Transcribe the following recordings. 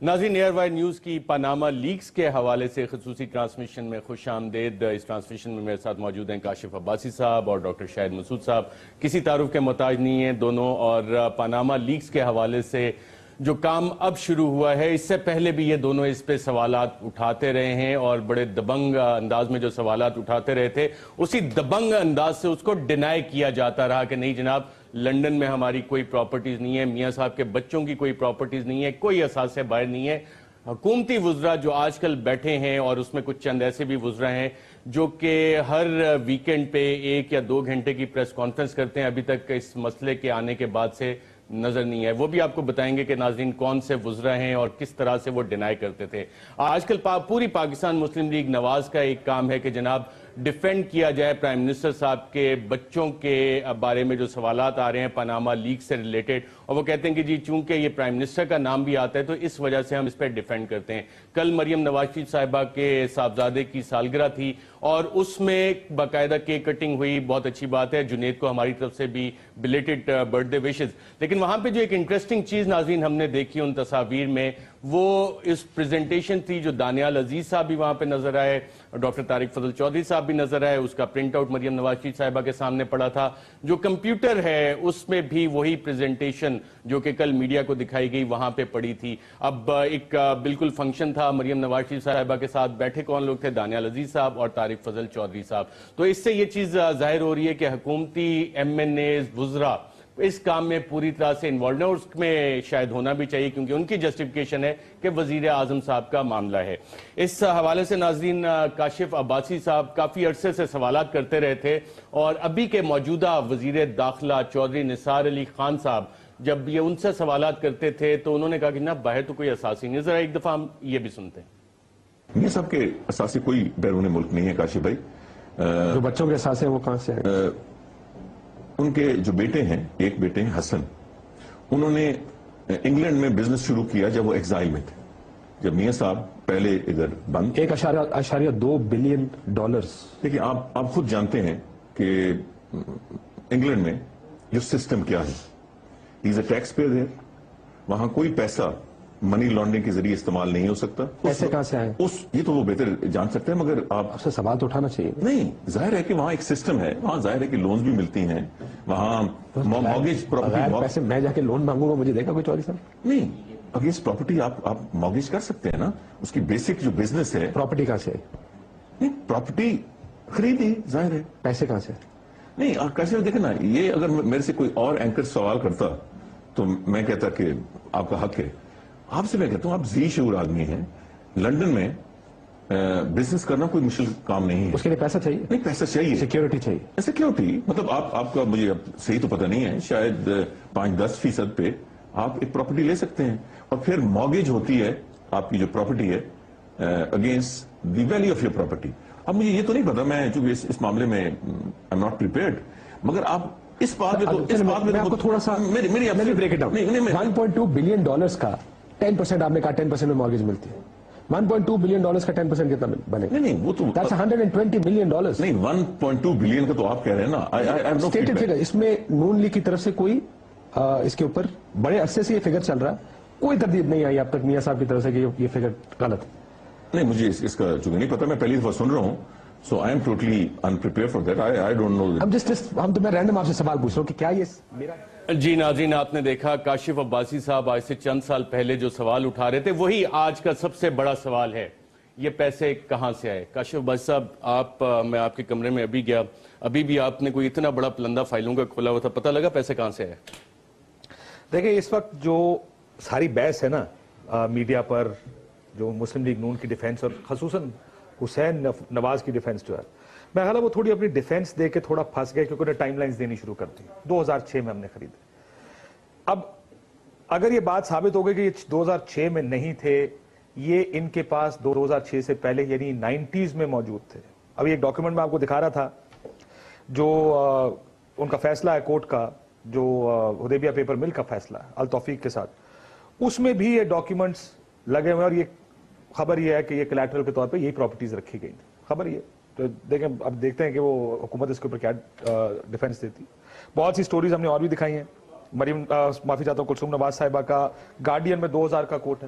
ناظرین، year wire news کی Panama leaks کے حوالے سے خصوصی ٹرانسمیشن میں خوش آمدید۔ اس ٹرانسمیشن میں میرے ساتھ موجود ہیں کاشف عباسی صاحب اور ڈاکٹر شاہد مسعود صاحب۔ کسی تعارف کے محتاج نہیں ہیں دونوں، اور پاناما لیکس کے حوالے سے جو کام اب شروع ہوا ہے، اس سے پہلے بھی یہ دونوں اس پہ سوالات اٹھاتے رہے ہیں اور بڑے دبنگ انداز میں جو سوالات اٹھاتے رہے تھے، اسی دبنگ انداز سے اس کو ڈینائی کیا جاتا رہا کہ نہیں جناب، لنڈن میں ہماری کوئی پراپرٹیز نہیں ہے، میاں صاحب کے بچوں کی کوئی پراپرٹیز نہیں ہے، کوئی اثاثے باہر نہیں ہے۔ حکومتی وزراء جو آج کل بیٹھے ہیں، اور اس میں کچھ چند ایسے بھی وزراء ہیں جو کہ ہر ویکنڈ پہ 1 یا 2 گھنٹے کی پریس کانفرنس کرتے ہیں، ابھی تک اس مسئلے کے آنے کے بعد سے نظر نہیں ہے۔ وہ بھی آپ کو بتائیں گے کہ ناظرین کون سے وزراء ہیں اور کس طرح سے وہ ڈینائی کرتے تھے۔ آج کل پوری پاکستان مسلم لیگ نواز کا ایک کام ہے کہ جناب ڈیفینڈ کیا جائے پرائم منسٹر صاحب کے بچوں کے بارے میں جو سوالات آ رہے ہیں پاناما لیک سے ریلیٹڈ، اور وہ کہتے ہیں کہ جی چونکہ یہ پرائم منسٹر کا نام بھی آتا ہے تو اس وجہ سے ہم اس پہ ڈیفینڈ کرتے ہیں۔ کل مریم نواز شریف صاحبہ کے صاحبزادے کی سالگرہ تھی اور اس میں باقاعدہ کیک کٹنگ ہوئی، بہت اچھی بات ہے، جنید کو ہماری طرف سے بھی بلیٹڈ برتھ ڈے وشز۔ لیکن وہاں پہ جو ایک انٹرسٹنگ چیز ناظرین ہم نے دیکھی ان تصاویر میں، وہ اس پریزنٹیشن تھی جو دانیال عزیز صاحب بھی وہاں پہ نظر آئے، ڈاکٹر طارق فضل چودھری صاحب بھی نظر آئے، اس کا پرنٹ آؤٹ مریم نواز شریف صاحبہ کے سامنے پڑا تھا۔ جو کمپیوٹر ہے اس میں بھی وہی پریزنٹیشن جو کہ کل میڈیا کو دکھائی گئی وہاں پہ پڑی تھی۔ اب ایک بالکل فنکشن تھا، مریم نواز شریف صاحبہ کے ساتھ بیٹھے کون لوگ تھے؟ دانیال عزیز صاحب اور طارق فضل چودھری صاحب۔ تو اس سے یہ چیز ظاہر ہو رہی ہے کہ حکومتی ایم این ایز وزراء اس کام میں پوری طرح سے انوالوڈ ہیں، اور اس میں شاید ہونا بھی چاہیے کیونکہ ان کی جسٹیفیکیشن ہے کہ وزیر اعظم صاحب کا معاملہ ہے۔ اس حوالے سے ناظرین کاشف عباسی صاحب کافی عرصے سے سوالات کرتے رہے تھے، اور ابھی کے موجودہ وزیر داخلہ چودھری نثار علی خان صاحب جب یہ ان سے سوالات کرتے تھے تو انہوں نے کہا کہ نا باہر تو کوئی اساسی نہیں۔ ذرا ایک دفعہ ہم یہ بھی سنتے ہیں۔ میاں صاحب کے اساسی کوئی بیرون ملک نہیں ہے کاشف بھائی۔ جو بچوں کے اساسے ہیں وہ کہاں سے ہیں؟ ان کے جو بیٹے ہیں، ایک بیٹے ہیں حسن، انہوں نے انگلینڈ میں بزنس شروع کیا جب وہ ایگزائل میں تھے، جب میاں صاحب پہلے ادھر بند۔ 1.2 بلین ڈالرز۔ دیکھیں آپ خود جانتے ہیں کہ انگلینڈ میں جو سسٹم کیا ہے، ہی از اے ٹیکس پیئر ہے، وہاں کوئی پیسہ منی لانڈرنگ کے ذریعے استعمال نہیں ہو سکتا۔ پیسے کہاں سے آئے؟ یہ تو وہ بہتر جان سکتے ہیں، مگر آپ سے سوال تو اٹھانا چاہیے۔ نہیں، ظاہر ہے کہ وہاں ایک سسٹم ہے، وہاں ظاہر ہے کہ لونز بھی ملتی ہیں، وہاں مارگیج پراپرٹی۔ پیسے میں جا کے لون مانگوں گا، مجھے دیکھا کوئی چودھری صاحب؟ نہیں، اگینسٹ پراپرٹی آپ مارگیج کر سکتے ہیں نا، اس کی بیسک جو بزنس ہے۔ پراپرٹی کہاں سے؟ نہیں، پراپرٹی خریدی، ظاہر ہے۔ پیسے کہاں سے؟ نہیں، کیسے دیکھیں نا، یہ اگر میرے سے کوئی اور اینکر سوال کرتا تو میں کہتا کہ آپ کا حق ہے۔ آپ سے میں کہتا ہوں آپ ذی شعور آدمی ہیں، لنڈن میں بزنس کرنا کوئی مشکل کام نہیں ہے۔ اس کے لیے پیسہ چاہیے؟ نہیں، پیسہ چاہیے، سیکیورٹی چاہیے۔ سیکیورٹی مطلب آپ کا مجھے صحیح تو پتہ نہیں ہے، شاید 5-10% پہ آپ ایک پراپرٹی لے سکتے ہیں، اور پھر مارگیج ہوتی ہے آپ کی جو پراپرٹی ہے against the value of your property. اب مجھے یہ تو نہیں پتا، میں چونکہ اس معاملے میں I'm not prepared، مگر آپ اس بات میں تو میں آپ کو تھوڑا سا break it down. 1.2 billion dollars کا 10% آپ نے کہا 10% میں مارگیج ملتی ہے۔ 1.2 بلین ڈالرز کا 10% کتنا بنے؟ نہیں، وہ تو that's 120 ملین ڈالرز۔ نہیں، 1.2 بلین کا تو آپ کہہ رہے ہیں نا، اسٹیٹڈ فگر۔ اس میں نون لیگ کی طرف سے کوئی اس کے اوپر بڑے عرصے سے یہ فگر چل رہا ہے، کوئی تردید نہیں آئی اب تک میاں صاحب کی طرف سے کہ یہ فگر غلط ہے۔ نہیں، مجھے اس کا چونکہ نہیں پتا، میں پہلی دفعہ سن رہا ہوں، so I am totally unprepared for that. I don't know. ہم تو میں رینڈم آپ سے سوال پوچھ رہا ہوں کہ کیا یہ میرا۔ جی ناظرین، آپ نے دیکھا کاشف عباسی صاحب آج سے چند سال پہلے جو سوال اٹھا رہے تھے وہی آج کا سب سے بڑا سوال ہے، یہ پیسے کہاں سے آئے؟ کاشف عباسی صاحب میں آپ کے کمرے میں ابھی گیا، ابھی بھی آپ نے کوئی اتنا بڑا پلندہ فائلوں کا کھولا ہوا تھا، پتہ لگا پیسے کہاں سے آئے؟ دیکھیں اس وقت جو ساری بحث ہے نا میڈیا پر، جو مسلم لیگ نون کی ڈیفینس اور خصوصاً حسین نواز کی ڈیفینس جو ہے، میں خیال ہے وہ تھوڑی اپنی ڈیفینس دے کے تھوڑا پھنس گئے، کیونکہ انہیں ٹائم لائنز دینی شروع کر دی۔ 2006 میں ہم نے خریدے۔ اب اگر یہ بات ثابت ہو گئی کہ یہ 2006 میں نہیں تھے، یہ ان کے پاس 2006 سے پہلے یعنی 90s میں موجود تھے۔ ابھی ایک ڈاکیومنٹ میں آپ کو دکھا رہا تھا جو ان کا فیصلہ ہے کورٹ کا، جو حدیبیہ پیپر مل کا فیصلہ ہے التوفیق کے ساتھ، اس میں بھی یہ ڈاکیومنٹس لگے ہوئے ہیں، اور یہ خبر یہ ہے کہ یہ کولیٹرل کے طور پہ یہی پراپرٹیز رکھی گئی تھی، خبر یہ۔ تو دیکھیں اب دیکھتے ہیں کہ وہ حکومت اس کے اوپر کیا ڈیفینس دیتی۔ بہت سی سٹوریز ہم نے اور بھی دکھائی ہیں، مریم معافی چاہتا ہوں کلثوم نواز صاحبہ کا گارڈین میں 2000 کا کوٹ ہے،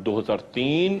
2003,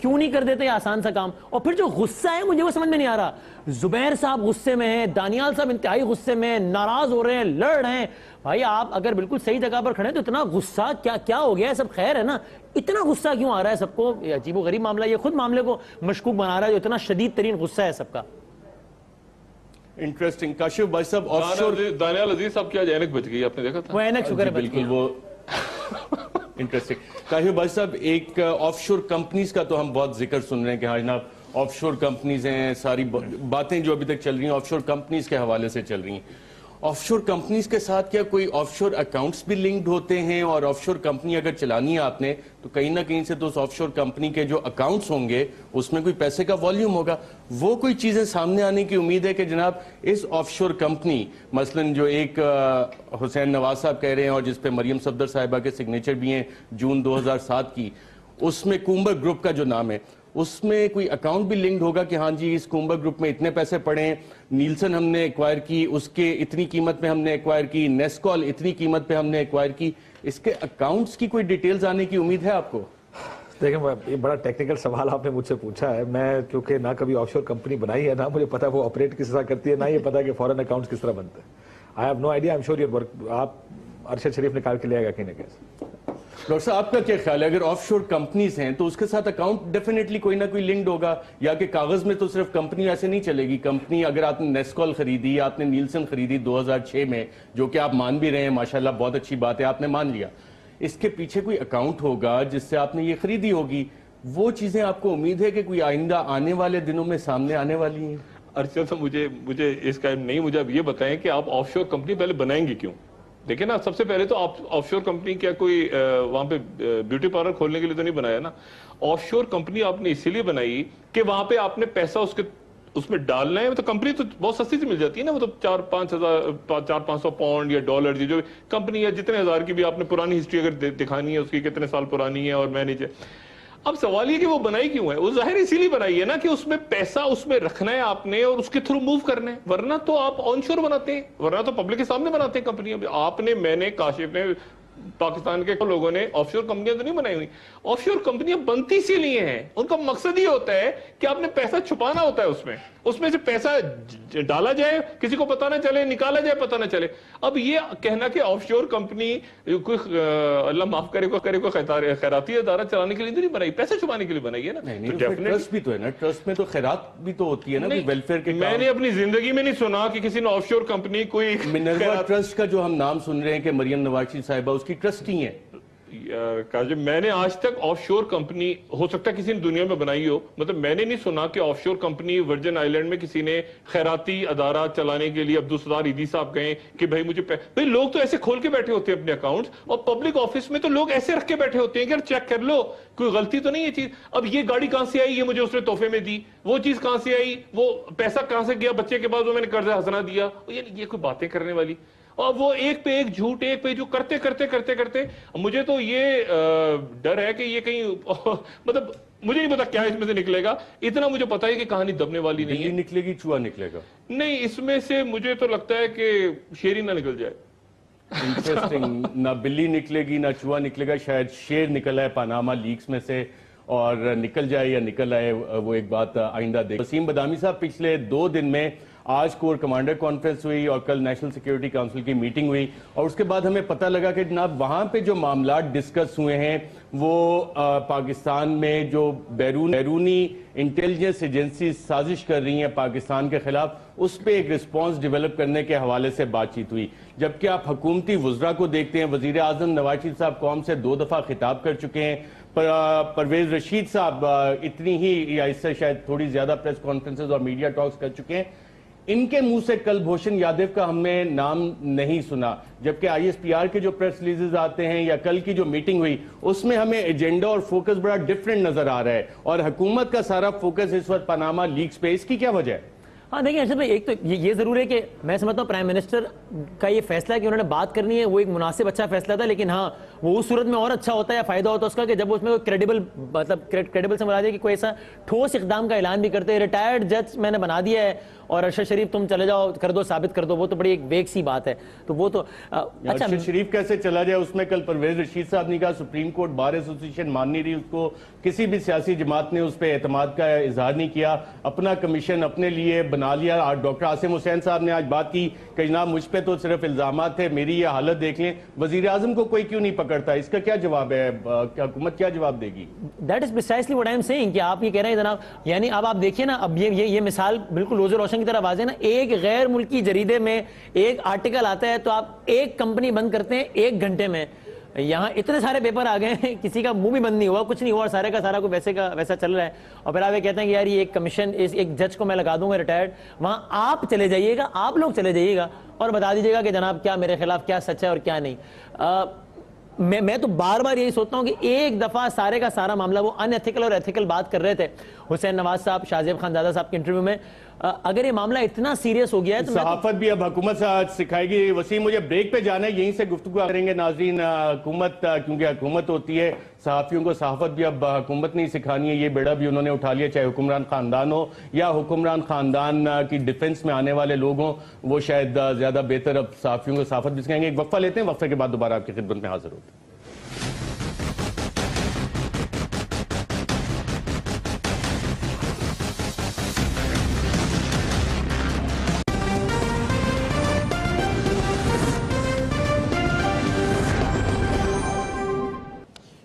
کیوں نہیں کر دیتے یہ آسان سا کام؟ اور پھر جو غصہ ہے مجھے وہ سمجھ میں نہیں آ رہا. زبیر صاحب غصے میں ہیں, دانیال صاحب انتہائی غصے میں ہیں, ناراض ہو رہے ہیں, لڑ رہے ہیں. بھائی آپ اگر بالکل صحیح جگہ پر کھڑے ہیں تو اتنا غصہ کیا ہو گیا ہے؟ سب خیر ہے نا؟ اتنا غصہ کیوں آ رہا ہے سب کو؟ یہ عجیب و غریب معاملہ, یہ خود معاملے کو مشکوک بنا رہا ہے جو اتنا شدید ترین غصہ ہے سب کا. انٹرسٹنگ. کاشف بھائی صاحب, آف شور دانیال عزیز صاحب کی آج اینک بچ گئی, آپ نے دیکھا تھا؟ وہ اینک شکر ہے بچ بالکل گئی. وہ انٹرسٹنگ. کاشف بھائی صاحب, ایک آف شور کمپنیز کا تو ہم بہت ذکر سن رہے ہیں کہ ہاں جناب آف شور کمپنیز ہیں, ساری باتیں جو ابھی تک چل رہی ہیں آف شور کمپنیز کے حوالے سے چل رہی ہیں. آف شور کمپنیز کے ساتھ کیا کوئی آف شور اکاؤنٹس بھی لنکڈ ہوتے ہیں؟ اور آف شور کمپنی اگر چلانی ہے آپ نے تو کہیں نہ کہیں سے تو اس آف شور کمپنی کے جو اکاؤنٹس ہوں گے اس میں کوئی پیسے کا والیوم ہوگا. وہ کوئی چیزیں سامنے آنے کی امید ہے کہ جناب اس آف شور کمپنی, مثلاً جو ایک حسین نواز صاحب کہہ رہے ہیں اور جس پہ مریم صفدر صاحبہ کے سگنیچر بھی ہیں جون 2007 کی, اس میں کومبر گروپ کا جو نام ہے اس میں کوئی اکاؤنٹ بھی لنکڈ ہوگا کہ ہاں جی اس کومبر گروپ میں اتنے پیسے پڑے ہیں, نیلسن ہم نے ایکوائر کی, اس کے اتنی قیمت پہ ہم نے ایکوائر کی, نیسکال اتنی قیمت پہ ہم نے ایکوائر کی. اس کے اکاؤنٹس کی کوئی ڈیٹیلز آنے کی امید ہے آپ کو؟ دیکھیں, یہ بڑا ٹیکنیکل سوال آپ نے مجھ سے پوچھا ہے. میں کیونکہ نہ کبھی آف شور کمپنی بنائی ہے, نہ مجھے پتا وہ آپریٹ کس طرح کرتی ہے, نہ یہ پتا کہ فورن اکاؤنٹس کس طرح بنتے ہیں. I have no idea. I am sure your work آپ ارشد شریف نکال کے لے آئے گا کہیں نہ کہیں. ڈاکٹر صاحب آپ کا کیا خیال ہے, اگر آف شور کمپنیز ہیں تو اس کے ساتھ اکاؤنٹ ڈیفینیٹلی کوئی نہ کوئی لنکڈ ہوگا, یا کہ کاغذ میں تو صرف کمپنی ایسے نہیں چلے گی؟ کمپنی اگر آپ نے نیسکال خریدی, آپ نے نیلسن خریدی 2006 میں, جو کہ آپ مان بھی رہے ہیں ماشاءاللہ بہت اچھی بات ہے, آپ نے مان لیا, اس کے پیچھے کوئی اکاؤنٹ ہوگا جس سے آپ نے یہ خریدی ہوگی. وہ چیزیں آپ کو امید ہے کہ کوئی آئندہ آنے والے دنوں میں سامنے آنے والی ہیں؟ ارشد صاحب مجھے اس کا نہیں, مجھے اب یہ بتائیں کہ آپ آف شور کمپنی پہلے بنائیں گے کیوں؟ دیکھیں نا, سب سے پہلے تو آف شور کمپنی کیا کوئی وہاں پہ بیوٹی پارلر کھولنے کے لیے تو نہیں بنایا نا. آف شور کمپنی آپ نے اسی لیے بنائی کہ وہاں پہ آپ نے پیسہ اس میں ڈالنا ہے. تو کمپنی تو بہت سستی سے مل جاتی ہے نا, وہ تو 400-500 پاؤنڈ یا ڈالر, جو کمپنی ہے جتنے ہزار کی بھی آپ نے پرانی ہسٹری اگر دکھانی ہے اس کی کتنے سال پرانی ہے اور مینیجر. اب سوال یہ کہ وہ بنائی کیوں ہے؟ وہ ظاہر اسی لیے بنائی ہے نا کہ اس میں پیسہ اس میں رکھنا ہے آپ نے اور اس کے تھرو موو کرنا ہے, ورنہ تو آپ آن شور بناتے ہیں, ورنہ تو پبلک کے سامنے بناتے ہیں کمپنیاں. آپ نے, میں نے, کاشف نے, پاکستان کے لوگوں نے آف شور کمپنیاں تو نہیں بنائی ہوئی. آف شور کمپنیاں بنتی اسی لیے ہیں, ان کا مقصد یہ ہوتا ہے کہ آپ نے پیسہ چھپانا ہوتا ہے, اس میں سے پیسہ ڈالا جائے, کسی کو پتہ نہ چلے, نکالا جائے پتہ نہ چلے. اب یہ کہنا کہ آف شور کمپنی کوئی اللہ معاف کرے کوئی خیراتی ادارہ چلانے کے لیے نہیں بنائی, پیسہ چھپانے کے لیے بنائی ہے نا. ٹرسٹ بھی تو ہے نا, ٹرسٹ میں تو خیرات بھی تو ہوتی ہے نا, ویلفیئر کے. میں نے اپنی زندگی میں نہیں سنا کہ کسی نے آف شور کمپنی کوئی منروا ٹرسٹ کا جو ہم نام سن رہے ہیں کہ مریم نواز شریف صاحبہ اس کی ٹرسٹی ہیں. میں نے آج تک آف شور کمپنی, ہو سکتا ہے کسی نے دنیا میں بنائی ہو, مطلب میں نے نہیں سنا کہ آف شور کمپنی ورجن آئی لینڈ میں کسی نے خیراتی ادارہ چلانے کے لیے عبدالستار ایدی صاحب گئے کہ بھائی مجھے بھائی لوگ تو ایسے کھول کے بیٹھے ہوتے ہیں اپنے اکاؤنٹس, اور پبلک آفس میں تو لوگ ایسے رکھ کے بیٹھے ہوتے ہیں کہ چیک کر لو کوئی غلطی تو نہیں ہے چیز. اب یہ گاڑی کہاں سے آئی, یہ مجھے اس نے تحفے میں دی, وہ چیز کہاں سے آئی, وہ پیسہ کہاں سے گیا بچے کے بعد وہ میں نے قرض حسنہ دیا. یہ کوئی باتیں کرنے والی, اور وہ ایک پہ ایک جھوٹ, ایک پہ جو کرتے مجھے تو یہ ڈر ہے کہ یہ کہیں مطلب مجھے نہیں پتا کیا اس میں سے نکلے گا. اتنا مجھے پتا ہے کہ کہانی دبنے والی نہیں ہے. نکلے گی, چوہا نکلے گا نہیں, اس میں سے مجھے تو لگتا ہے کہ شیر ہی نہ نکل جائے. انٹرسٹنگ. نہ بلی نکلے گی نہ چوہا نکلے گا, شاید شیر نکل آئے پاناما لیکس میں سے, اور نکل جائے یا نکل آئے وہ ایک بات آئندہ دیکھ. وسیم بدامی صاحب, پچھلے 2 دن میں آج کور کمانڈر کانفرنس ہوئی اور کل نیشنل سیکیورٹی کونسل کی میٹنگ ہوئی, اور اس کے بعد ہمیں پتہ لگا کہ جناب وہاں پہ جو معاملات ڈسکس ہوئے ہیں وہ پاکستان میں جو بیرونی انٹیلیجنس ایجنسی سازش کر رہی ہیں پاکستان کے خلاف, اس پہ ایک رسپانس ڈیولپ کرنے کے حوالے سے بات چیت ہوئی. جبکہ آپ حکومتی وزراء کو دیکھتے ہیں, وزیر اعظم نواز شریف صاحب قوم سے 2 دفعہ خطاب کر چکے ہیں, پرویز رشید صاحب اتنی ہی یا اس سے شاید تھوڑی زیادہ پریس کانفرنسز اور میڈیا ٹاکس کر چکے ہیں. ان کے منہ سے کل بھوشن یادو کا ہم نے نام نہیں سنا, جبکہ آئی ایس پی آر کے جو پریس ریلیزز آتے ہیں یا کل کی جو میٹنگ ہوئی اس میں ہمیں ایجنڈا اور فوکس بڑا ڈیفرنٹ نظر آ رہا ہے, اور حکومت کا سارا فوکس اس وقت پاناما لیکس پہ. اس کی کیا وجہ ہے؟ ہاں دیکھیں ارشد بھائی، ایک تو یہ ضرور ہے کہ میں سمجھتا ہوں پرائم منسٹر کا یہ فیصلہ ہے کہ انہوں نے بات کرنی ہے، وہ ایک مناسب اچھا فیصلہ تھا، لیکن ہاں وہ اس صورت میں اور اچھا ہوتا ہے یا فائدہ ہوتا ہے اس کا کہ جب اس میں کوئی کریڈیبل سے مراد ہے کہ کوئی ایسا ٹھوس اقدام کا اعلان بھی کرتے ہیں، ریٹائرڈ جج میں نے بنا دیا ہے اور ارشد شریف تم چلے جاؤ کر دو ثابت کر دو، وہ تو بڑی ایک ویک سی بات ہے. تو وہ تو اچھا ارشد شریف کیسے چلا جائے، اس میں کل پرویز رشید صاحب نے کہا سپریم کورٹ بار ایسوسیشن مان نہیں رہی اس کو، کسی بھی سیاسی جماعت نے اس پہ اعتماد کا اظہار نہیں کیا، اپنا کمیشن اپنے لیے بنا لیا. ڈاکٹر عاصم حسین صاحب نے آج بات کی کہ جناب مجھ پہ تو صرف الزامات تھے، میری یہ حالت دیکھ لیں. وزیر اعظم کو کوئی کیوں نہیں پکڑتا، اس کا کیا جواب ہے، حکومت کیا جواب دے گی؟ That is precisely what I am seeing کہ آپ یہ کہہ رہے ہیں جناب، یعنی اب آپ دیکھیے نا، اب یہ مثال بالکل روز روشن کی طرح واضح ہے نا. ایک غیر ملکی جریدے میں ایک آرٹیکل آتا ہے تو آپ ایک کمپنی بند کرتے ہیں 1 گھنٹے میں. یہاں اتنے سارے پیپر آ گئے ہیں، کسی کا منہ بھی بند نہیں ہوا، کچھ نہیں ہوا، اور سارے کا سارا کوئی ویسے کا ویسا چل رہا ہے. اور پھر آپ یہ کہتے ہیں کہ یار یہ ایک کمیشن، ایک جج کو میں لگا دوں گا ریٹائرڈ، وہاں آپ چلے جائیے گا، آپ لوگ چلے جائیے گا اور بتا دیجیے گا کہ جناب کیا میرے خلاف کیا سچ ہے اور کیا نہیں. میں تو بار بار یہی سوچتا ہوں کہ ایک دفعہ سارے کا سارا معاملہ، وہ ان ایتھیکل اور ایتھیکل بات کر رہے تھے حسین نواز صاحب، شاہ زیب خان زادہ صاحب کے انٹرویو میں، اگر یہ معاملہ اتنا سیریس ہو گیا ہے تو صحافت بھی اب حکومت سکھائے گی. وسیم مجھے بریک پہ جانا ہے، یہیں سے گفتگو کریں گے ناظرین. حکومت کیونکہ حکومت ہوتی ہے، صحافیوں کو صحافت بھی اب حکومت نہیں سکھانی ہے، یہ بیڑا بھی انہوں نے اٹھا لیا، چاہے حکمران خاندان ہو یا حکمران خاندان کی ڈیفنس میں آنے والے لوگ ہوں، وہ شاید زیادہ بہتر اب صحافیوں کو صحافت بھی سکھائیں گے. ایک وقفہ لیتے ہیں، وقفے کے بعد دوبارہ آپ کی خدمت میں حاضر ہوتے ہیں.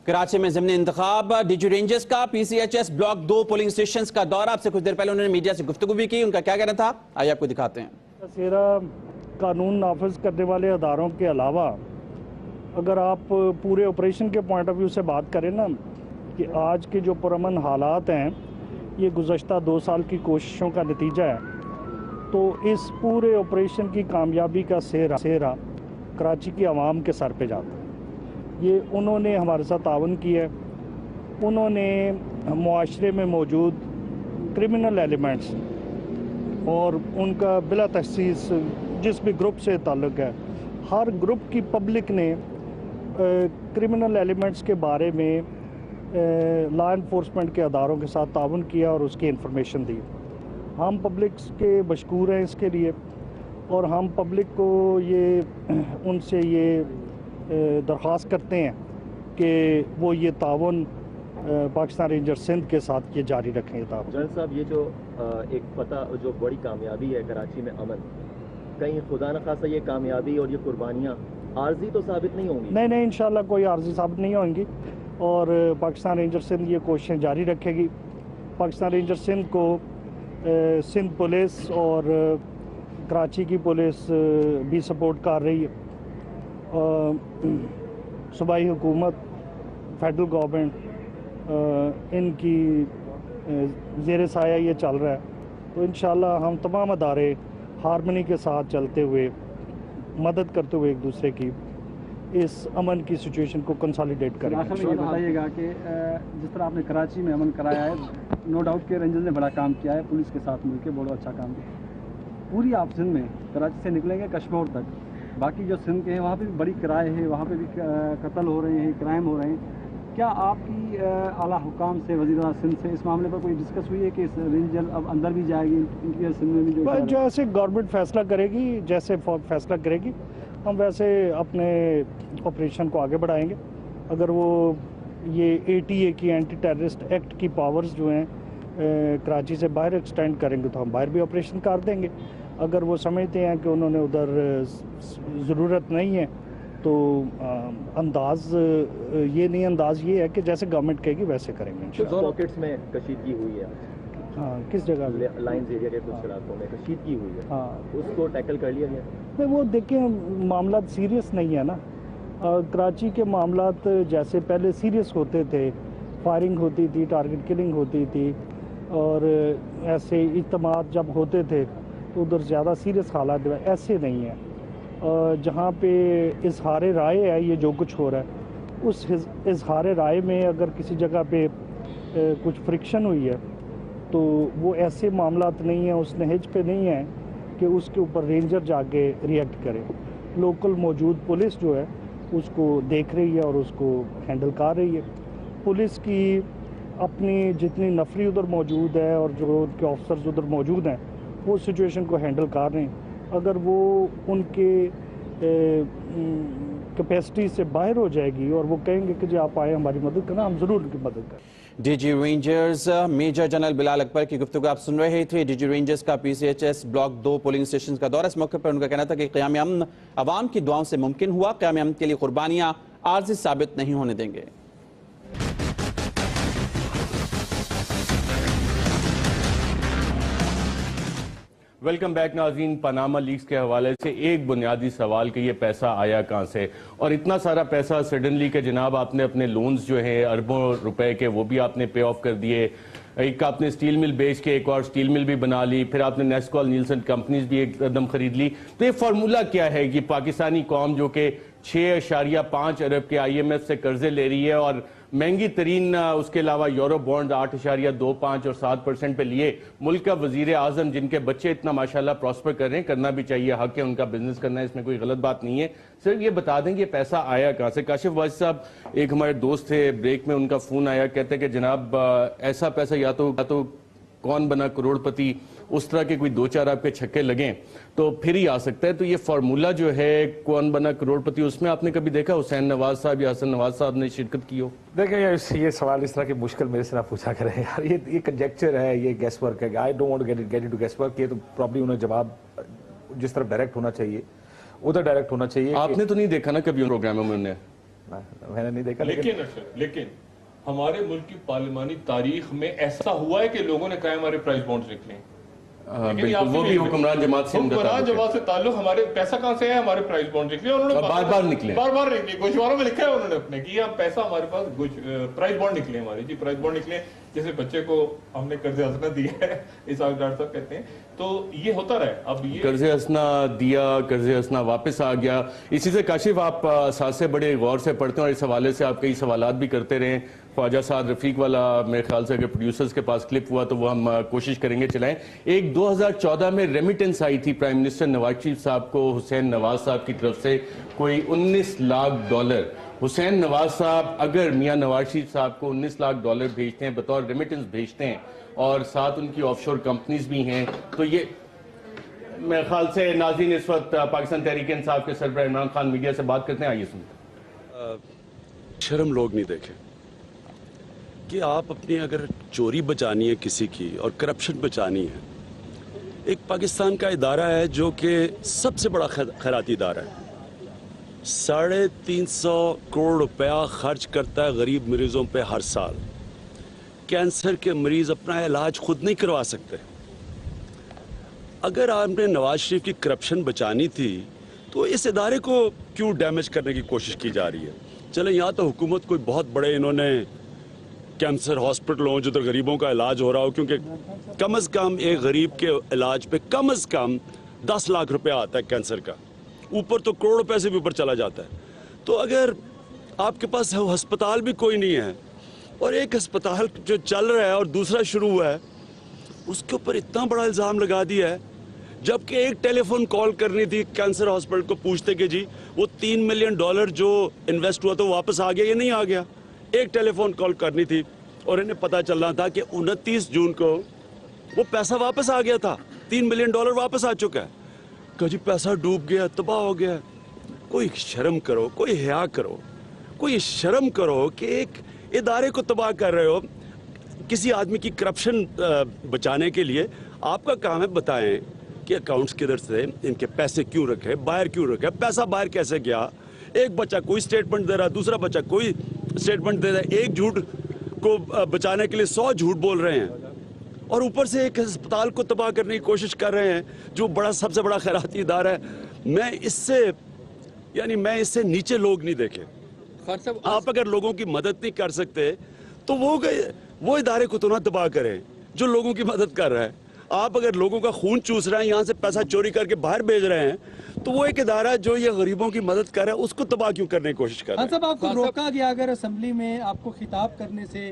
کراچی میں ضمن انتخاب، ڈی جی رینجرز کا P C H S block 2 polling stations کا دورہ. آپ سے کچھ دیر پہلے انہوں نے میڈیا سے گفتگو بھی کی، ان کا کیا کہنا تھا آئیے آپ کو دکھاتے ہیں. سیرا قانون نافذ کرنے والے اداروں کے علاوہ اگر آپ پورے آپریشن کے پوائنٹ آف ویو سے بات کریں نا، کہ آج کے جو پرامن حالات ہیں یہ گزشتہ 2 سال کی کوششوں کا نتیجہ ہے، تو اس پورے آپریشن کی کامیابی کا سہرا کراچی کی عوام کے سر پہ جاتا ہے. یہ انہوں نے ہمارے ساتھ تعاون کیا ہے، انہوں نے معاشرے میں موجود کرمنل ایلیمنٹس اور ان کا بلا تخصیص جس بھی گروپ سے تعلق ہے، ہر گروپ کی پبلک نے کرمنل ایلیمنٹس کے بارے میں لا انفورسمنٹ کے اداروں کے ساتھ تعاون کیا اور اس کی انفارمیشن دی. ہم پبلک کے مشکور ہیں اس کے لیے، اور ہم پبلک کو ان سے یہ درخواست کرتے ہیں کہ وہ یہ تعاون پاکستان رینجر سندھ کے ساتھ یہ جاری رکھیں. جنرل صاحب، یہ جو ایک فتح، جو بڑی کامیابی ہے کراچی میں امن، کہیں خدا نہ خواستہ یہ کامیابی اور یہ قربانیاں عارضی تو ثابت نہیں ہوں گی؟ نہیں انشاءاللہ کوئی عارضی ثابت نہیں ہوں گی، اور پاکستان رینجر سندھ یہ کوششیں جاری رکھے گی. پاکستان رینجر سندھ کو سندھ پولیس اور کراچی کی پولیس بھی سپورٹ کر رہی ہے. صوبائی حکومت، فیڈرل گورنمنٹ، ان کی زیر سایہ یہ چل رہا ہے. تو انشاءاللہ ہم تمام ادارے ہارمنی کے ساتھ چلتے ہوئے، مدد کرتے ہوئے ایک دوسرے کی اس امن کی سچویشن کو کنسالیڈیٹ کریں. یہ بتائیے گا کہ جس طرح آپ نے کراچی میں امن کرایا ہے، نو ڈاؤٹ کہ رینجرز نے بڑا کام کیا ہے، پولیس کے ساتھ مل کے بہت اچھا کام کیا. پوری آپ سندھ میں کراچی سے نکلیں گے کشمور تک، باقی جو سندھ کے ہیں وہاں پہ بھی بڑی کرائے ہیں، وہاں پہ بھی قتل ہو رہے ہیں، کرائم ہو رہے ہیں. کیا آپ کی اعلیٰ حکام سے، وزیر اعلیٰ سندھ سے اس معاملے پر کوئی ڈسکس ہوئی ہے کہ اس رینج اب اندر بھی جائے گی انٹیریئر سندھ میں بھی؟ جیسے گورنمنٹ فیصلہ کرے گی، جیسے فیصلہ کرے گی، ہم ویسے اپنے آپریشن کو آگے بڑھائیں گے. اگر وہ یہ ATA کی اینٹی ٹیررسٹ ایکٹ کی پاورز جو ہیں کراچی سے باہر ایکسٹینڈ کریں گے تو ہم باہر بھی آپریشن کر دیں گے. اگر وہ سمجھتے ہیں کہ انہوں نے ادھر ضرورت نہیں ہے تو انداز یہ ہے کہ جیسے گورنمنٹ کہے گی ویسے کریں گے. کچھ پاکٹس میں کشیدگی ہوئی ہے، ہاں کس جگہ لائنز ایریا کے کچھ علاقوں میں کشیدگی ہوئی ہے، ہاں اس کو ٹیکل کر لیا گیا؟ نہیں، وہ دیکھیں معاملات سیریس نہیں ہے نا. کراچی کے معاملات جیسے پہلے سیریس ہوتے تھے، فائرنگ ہوتی تھی، ٹارگٹ کلنگ ہوتی تھی، اور ایسے اجتماعات جب ہوتے تھے تو ادھر زیادہ سیریس حالات ایسے نہیں ہیں. جہاں پہ اظہار رائے ہے یہ جو کچھ ہو رہا ہے، اس اظہار رائے میں اگر کسی جگہ پہ کچھ فرکشن ہوئی ہے تو وہ ایسے معاملات نہیں ہیں, اس نہج پہ نہیں ہیں کہ اس کے اوپر رینجر جا کے ریئیکٹ کرے. لوکل موجود پولیس جو ہے اس کو دیکھ رہی ہے اور اس کو ہینڈل کر رہی ہے. پولیس کی اپنی جتنی نفری ادھر موجود ہے اور جو ان کے آفسرز ادھر موجود ہیں وہ سچویشن کو ہینڈل کر رہے ہیں. اگر وہ ان کے کیپیسٹی سے باہر ہو جائے گی اور وہ کہیں گے کہ جی آپ آئے ہماری مدد کرنا, ہم ضرور ان کی مدد کریں. D G Rangers major general Bilal Akbar کی گفتگو آپ سن رہے تھے. ڈی جی رینجرز کا PCHS بلاک 2 پولنگ اسٹیشن کا دورہ. اس موقع پر ان کا کہنا تھا کہ قیام امن عوام کی دعاؤں سے ممکن ہوا. قیام امن کے لیے قربانیاں عارضی ثابت نہیں ہونے دیں گے. ویلکم بیک ناظرین. پاناما لیکس کے حوالے سے ایک بنیادی سوال کہ یہ پیسہ آیا کہاں سے, اور اتنا سارا پیسہ سڈنلی کہ جناب آپ نے اپنے لونز جو ہیں اربوں روپے کے وہ بھی آپ نے پے آف کر دیے. ایک آپ نے سٹیل مل بیچ کے ایک اور سٹیل مل بھی بنا لی, پھر آپ نے نیسکول نیلسن کمپنیز بھی ایک قدم خرید لی. تو یہ فارمولہ کیا ہے کہ پاکستانی قوم جو کہ 6.5 ارب کے IMF سے قرضے لے رہی ہے اور مہنگی ترین اس کے علاوہ یورو بونڈ 8.25 اور 7% پہ لیے, ملک کا وزیر اعظم جن کے بچے اتنا ماشاءاللہ پراسپر کر رہے ہیں, کرنا بھی چاہیے, حق ہے ان کا بزنس کرنا ہے, اس میں کوئی غلط بات نہیں ہے. صرف یہ بتا دیں کہ یہ پیسہ آیا کہاں سے. کاشف واجد صاحب ایک ہمارے دوست تھے, بریک میں ان کا فون آیا, کہتے کہ جناب ایسا پیسہ یا تو کون بنا کروڑ پتی اس طرح کے کوئی 2-4 آپ کے چھکے لگیں تو پھر ہی آ سکتا ہے. تو یہ فارمولہ جو ہے کون بنا کروڑ پتی, اس میں آپ نے کبھی دیکھا حسین نواز صاحب یا حسن نواز صاحب نے شرکت کی ہو؟ دیکھیں یہ سوال اس طرح کی مشکل میرے سے نہ پوچھا کریں یار. یہ کنجیکچر ہے, یہ گیس ورک ہے. I don't want to get into guess work. یہ تو پرابلی انہیں جواب جس طرح ڈائریکٹ ہونا چاہیے ادھر ڈائریکٹ ہونا چاہیے. آپ نے تو نہیں دیکھا نا کبھی پروگراموں میں انہیں؟ میں نے نہیں دیکھا. لیکن ہمارے ملک کی پارلیمانی تاریخ میں ایسا ہوا ہے کہ لوگوں نے کہا ہمارے پرائز بونڈز نکلے. بالکل, وہ بھی حکمران جماعت سے تعلق. ہمارے پیسہ کہاں سے ہے, ہمارے پرائز بونڈ نکلے, انہوں نے بار نکلے گوشواروں میں لکھا ہے انہوں نے اپنے کہ ہم پیسہ ہمارے پاس پرائز بونڈ نکلے ہمارے. جی پرائز بونڈ نکلے, جیسے بچے کو ہم نے قرض حسنہ دیا ہے, اسحاق ڈاکٹر صاحب کہتے ہیں. تو یہ ہوتا رہے. اب یہ قرض حسنہ دیا, قرض حسنہ واپس آ گیا. اسی سے کاشف آپ ساتھ بڑے غور سے پڑھتے ہیں اور اس حوالے سے آپ کئی سوالات بھی کرتے رہے. خواجہ سعد رفیق والا میرے خیال سے اگر پروڈیوسرز کے پاس کلپ ہوا تو وہ ہم کوشش کریں گے چلائیں. ایک 2014 میں ریمیٹنس آئی تھی پرائم منسٹر نواز شریف صاحب کو حسین نواز صاحب کی طرف سے کوئی $19 لاکھ. حسین نواز صاحب اگر میاں نواز شریف صاحب کو $19 لاکھ بھیجتے ہیں, بطور ریمیٹنس بھیجتے ہیں, اور ساتھ ان کی آف شور کمپنیز بھی ہیں, تو یہ میرے خیال سے ناظرین اس وقت پاکستان تحریک انصاف کے سربراہ عمران خان میڈیا سے بات کرتے ہیں. آئیے سنتے. شرم لوگ نہیں دیکھیں کہ آپ اپنی اگر چوری بچانی ہے کسی کی اور کرپشن بچانی ہے. ایک پاکستان کا ادارہ ہے جو کہ سب سے بڑا خیراتی ادارہ ہے, 350 کروڑ روپیہ خرچ کرتا ہے غریب مریضوں پہ ہر سال. کینسر کے مریض اپنا علاج خود نہیں کروا سکتے. اگر آپ نے نواز شریف کی کرپشن بچانی تھی تو اس ادارے کو کیوں ڈیمیج کرنے کی کوشش کی جا رہی ہے؟ چلیں یہاں تو حکومت کوئی بہت بڑے انہوں نے کینسر ہاسپٹل ہوں جدھر غریبوں کا علاج ہو رہا ہو, کیونکہ کم از کم ایک غریب کے علاج پہ کم از کم 10 لاکھ روپیہ آتا ہے کینسر کا, اوپر تو کروڑ روپے سے بھی اوپر چلا جاتا ہے. تو اگر آپ کے پاس ہسپتال بھی کوئی نہیں ہے اور ایک ہسپتال جو چل رہا ہے اور دوسرا شروع ہوا ہے, اس کے اوپر اتنا بڑا الزام لگا دیا ہے, جبکہ ایک ٹیلی فون کال کرنی تھی کینسر ہاسپٹل کو, پوچھتے کہ جی وہ $3 ملین جو انویسٹ ہوا تو واپس آ گیا یا نہیں آ گیا. ایک ٹیلی فون کال کرنی تھی اور انہیں پتا چلنا تھا کہ 29 جون کو وہ پیسہ واپس آ گیا تھا, $3 ملین واپس آ چکا ہے. کہ جی پیسہ ڈوب گیا, تباہ ہو گیا. کوئی شرم کرو, کوئی حیا کرو, کوئی شرم کرو کہ ایک ادارے کو تباہ کر رہے ہو کسی آدمی کی کرپشن بچانے کے لیے. آپ کا کام ہے بتائیں کہ اکاؤنٹس کدھر سے, ان کے پیسے کیوں رکھے, باہر کیوں رکھے, پیسہ باہر کیسے گیا. ایک بچہ کوئی سٹیٹمنٹ دے رہا ہے, دوسرا بچہ کوئی سٹیٹمنٹ دے رہا ہے. ایک جھوٹ کو بچانے کے لیے 100 جھوٹ بول رہے ہیں, اور اوپر سے ایک ہسپتال کو تباہ کرنے کی کوشش کر رہے ہیں جو سب سے بڑا خیراتی ادارہ ہے. میں اس سے نیچے لوگ نہیں دیکھے. آپ اگر لوگوں کی مدد نہیں کر سکتے تو وہ ادارے کو تو نہ تباہ کریں جو لوگوں کی مدد کر رہا ہے. آپ اگر لوگوں کا خون چوس رہے ہیں, یہاں سے پیسہ چوری کر کے باہر بھیج رہے ہیں, تو وہ ایک ادارہ جو یہ غریبوں کی مدد کر رہا ہے اس کو تباہ کیوں کرنے کی کوشش کر رہے ہیں. صاحب آپ کو روکا گیا اگر اسمبلی میں آپ کو خطاب کرنے سے,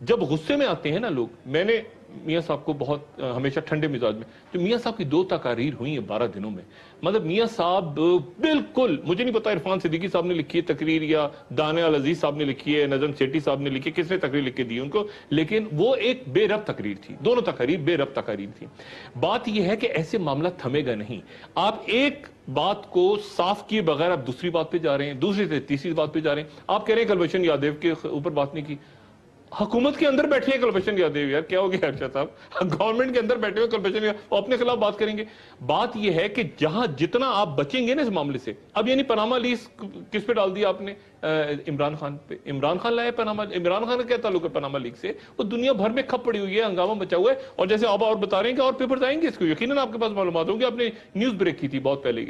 جب غصے میں آتے ہیں نا لوگ, میں نے میاں صاحب کو بہت ہمیشہ ٹھنڈے مزاج میں, جو میاں صاحب کی 2 تقاریر ہوئی ہیں 12 دنوں میں, مطلب میاں صاحب بالکل, مجھے نہیں پتا عرفان صدیقی صاحب نے لکھی ہے تقریر یا دانیہ العزیز صاحب نے لکھی ہے, نظم سیٹھی صاحب نے لکھی ہے, کس نے تقریر لکھ کے دی ان کو, لیکن وہ ایک بے ربط تقریر تھی, دونوں تقاریر بے ربط تقاریر تھی. بات یہ ہے کہ ایسے معاملہ تھمے گا نہیں. آپ ایک بات کو صاف کیے بغیر آپ دوسری بات پہ جا رہے ہیں, دوسری سے تیسری بات پہ جا رہے ہیں. آپ کہہ رہے ہیں کلبھشن یادیو کے اوپر بات نہیں کی, حکومت کے اندر بیٹھے ہیں کلبھشن یادیو, یار کیا ہو گیا ارشد صاحب, گورنمنٹ کے اندر بیٹھے ہوئے کلبھشن یادیو اپنے خلاف بات کریں گے. بات یہ ہے کہ جہاں جتنا آپ بچیں گے نا اس معاملے سے, اب یعنی پاناما لیز کس پہ ڈال دیا آپ نے, عمران خان پہ. عمران خان لائے پاناما, عمران خان کا کیا تعلق ہے پاناما لیگ سے, وہ دنیا بھر میں کھپ پڑی ہوئی ہے, ہنگامہ مچا ہوا ہے, اور جیسے آپ اور بتا رہے ہیں کہ اور پیپرز آئیں گے اس کو, یقیناً آپ کے پاس معلومات ہوں گی, آپ نے نیوز بریک کی تھی بہت پہلے.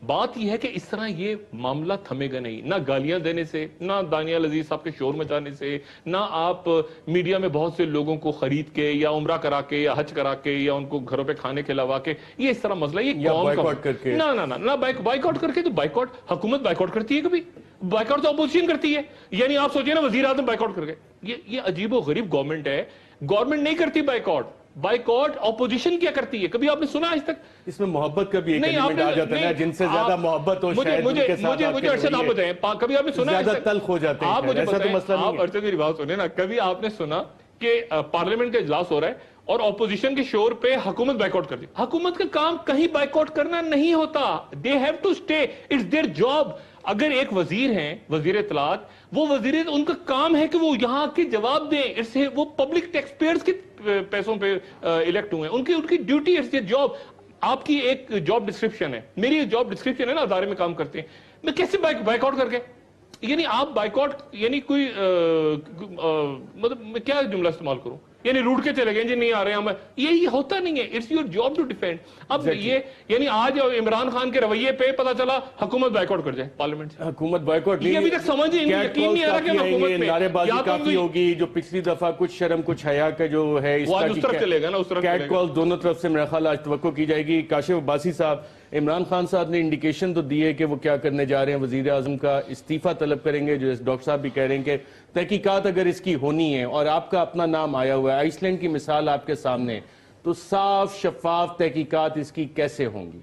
بات یہ ہے کہ اس طرح یہ معاملہ تھمے گا نہیں, نہ گالیاں دینے سے, نہ دانیہ العزیز صاحب کے شور مچانے سے, نہ آپ میڈیا میں بہت سے لوگوں کو خرید کے یا عمرہ کرا کے یا حج کرا کے یا ان کو گھروں پہ کھانے کھلوا کے, یہ اس طرح مسئلہ, یہ بائیکاٹ کر کے, نہ بائیکاٹ کر کے, تو بائیکاٹ حکومت بائیکاٹ کرتی ہے, کبھی بائیکاٹ تو اپوزیشن کرتی ہے. یعنی آپ سوچیں نا وزیر اعظم بائیکاٹ کر گئے, یہ عجیب و غریب گورنمنٹ ہے. گورنمنٹ نہیں کرتی بائیکاٹ, بائیکاٹ اپوزیشن کیا کرتی ہے, کبھی آپ نے سنا آج تک؟ اس میں محبت کا بھی ایک ایلیمنٹ آ جاتا ہے, جن سے زیادہ محبت ہو شاید ان کے ساتھ مجھے ارشد آپ بتائیں, کبھی آپ نے سنا زیادہ تلخ ہو جاتے ہیں, آپ مجھے ایسا تو مسئلہ نہیں ہے. آپ ارشد میری بات سنیں نا, کبھی آپ نے سنا کہ پارلیمنٹ کا اجلاس ہو رہا ہے اور اپوزیشن کے شور پہ حکومت بائیکاٹ کر دی؟ حکومت کا کام کہیں بائیکاٹ کرنا نہیں ہوتا, they have to stay, it's their job. اگر ایک وزیر ہیں, وزیر اطلاعات, وہ وزیر, ان کا کام ہے کہ وہ یہاں کے جواب دیں, وہ پبلک ٹیکس پیئرز کے پیسوں پہ الیکٹ ہوئے ہیں, ان کی ڈیوٹی, اٹس دیئر جاب. آپ کی ایک جاب ڈسکرپشن ہے, میری ایک جاب ڈسکرپشن ہے نا, ادارے میں کام کرتے ہیں, میں کیسے بائیکاٹ کر کے, یعنی آپ بائیکاٹ, یعنی کوئی مطلب میں کیا جملہ استعمال کروں, یعنی روٹ کے چلے گئے جی نہیں آ رہے ہیں, یہ ہوتا نہیں ہے. It's your job to defend. اب یہ یعنی آج عمران خان کے رویے پہ پتا چلا حکومت بائیکاٹ کر جائے پارلیمنٹ سے, حکومت بائیکاٹ یہ ابھی تک سمجھ یقین نہیں آ رہا کہ حکومت میں نعرے بازی کافی ہوگی, جو پچھلی دفعہ کچھ شرم کچھ حیا کا جو ہے وہ آج اس طرف چلے گا نا, اس طرف کیٹ کال دونوں طرف سے میرا خیال آج توقع کی جائے گی. کاشف عباسی صاحب, عمران خان صاحب نے انڈیکیشن تو دی ہے کہ وہ کیا کرنے جا رہے ہیں, وزیر اعظم کا استعفیٰ طلب کریں گے, جو ڈاکٹر صاحب بھی کہہ رہے ہیں کہ تحقیقات اگر اس کی ہونی ہے, اور آپ کا اپنا نام آیا ہوا ہے, آئس لینڈ کی مثال آپ کے سامنے, تو صاف شفاف تحقیقات اس کی کیسے ہوں گی؟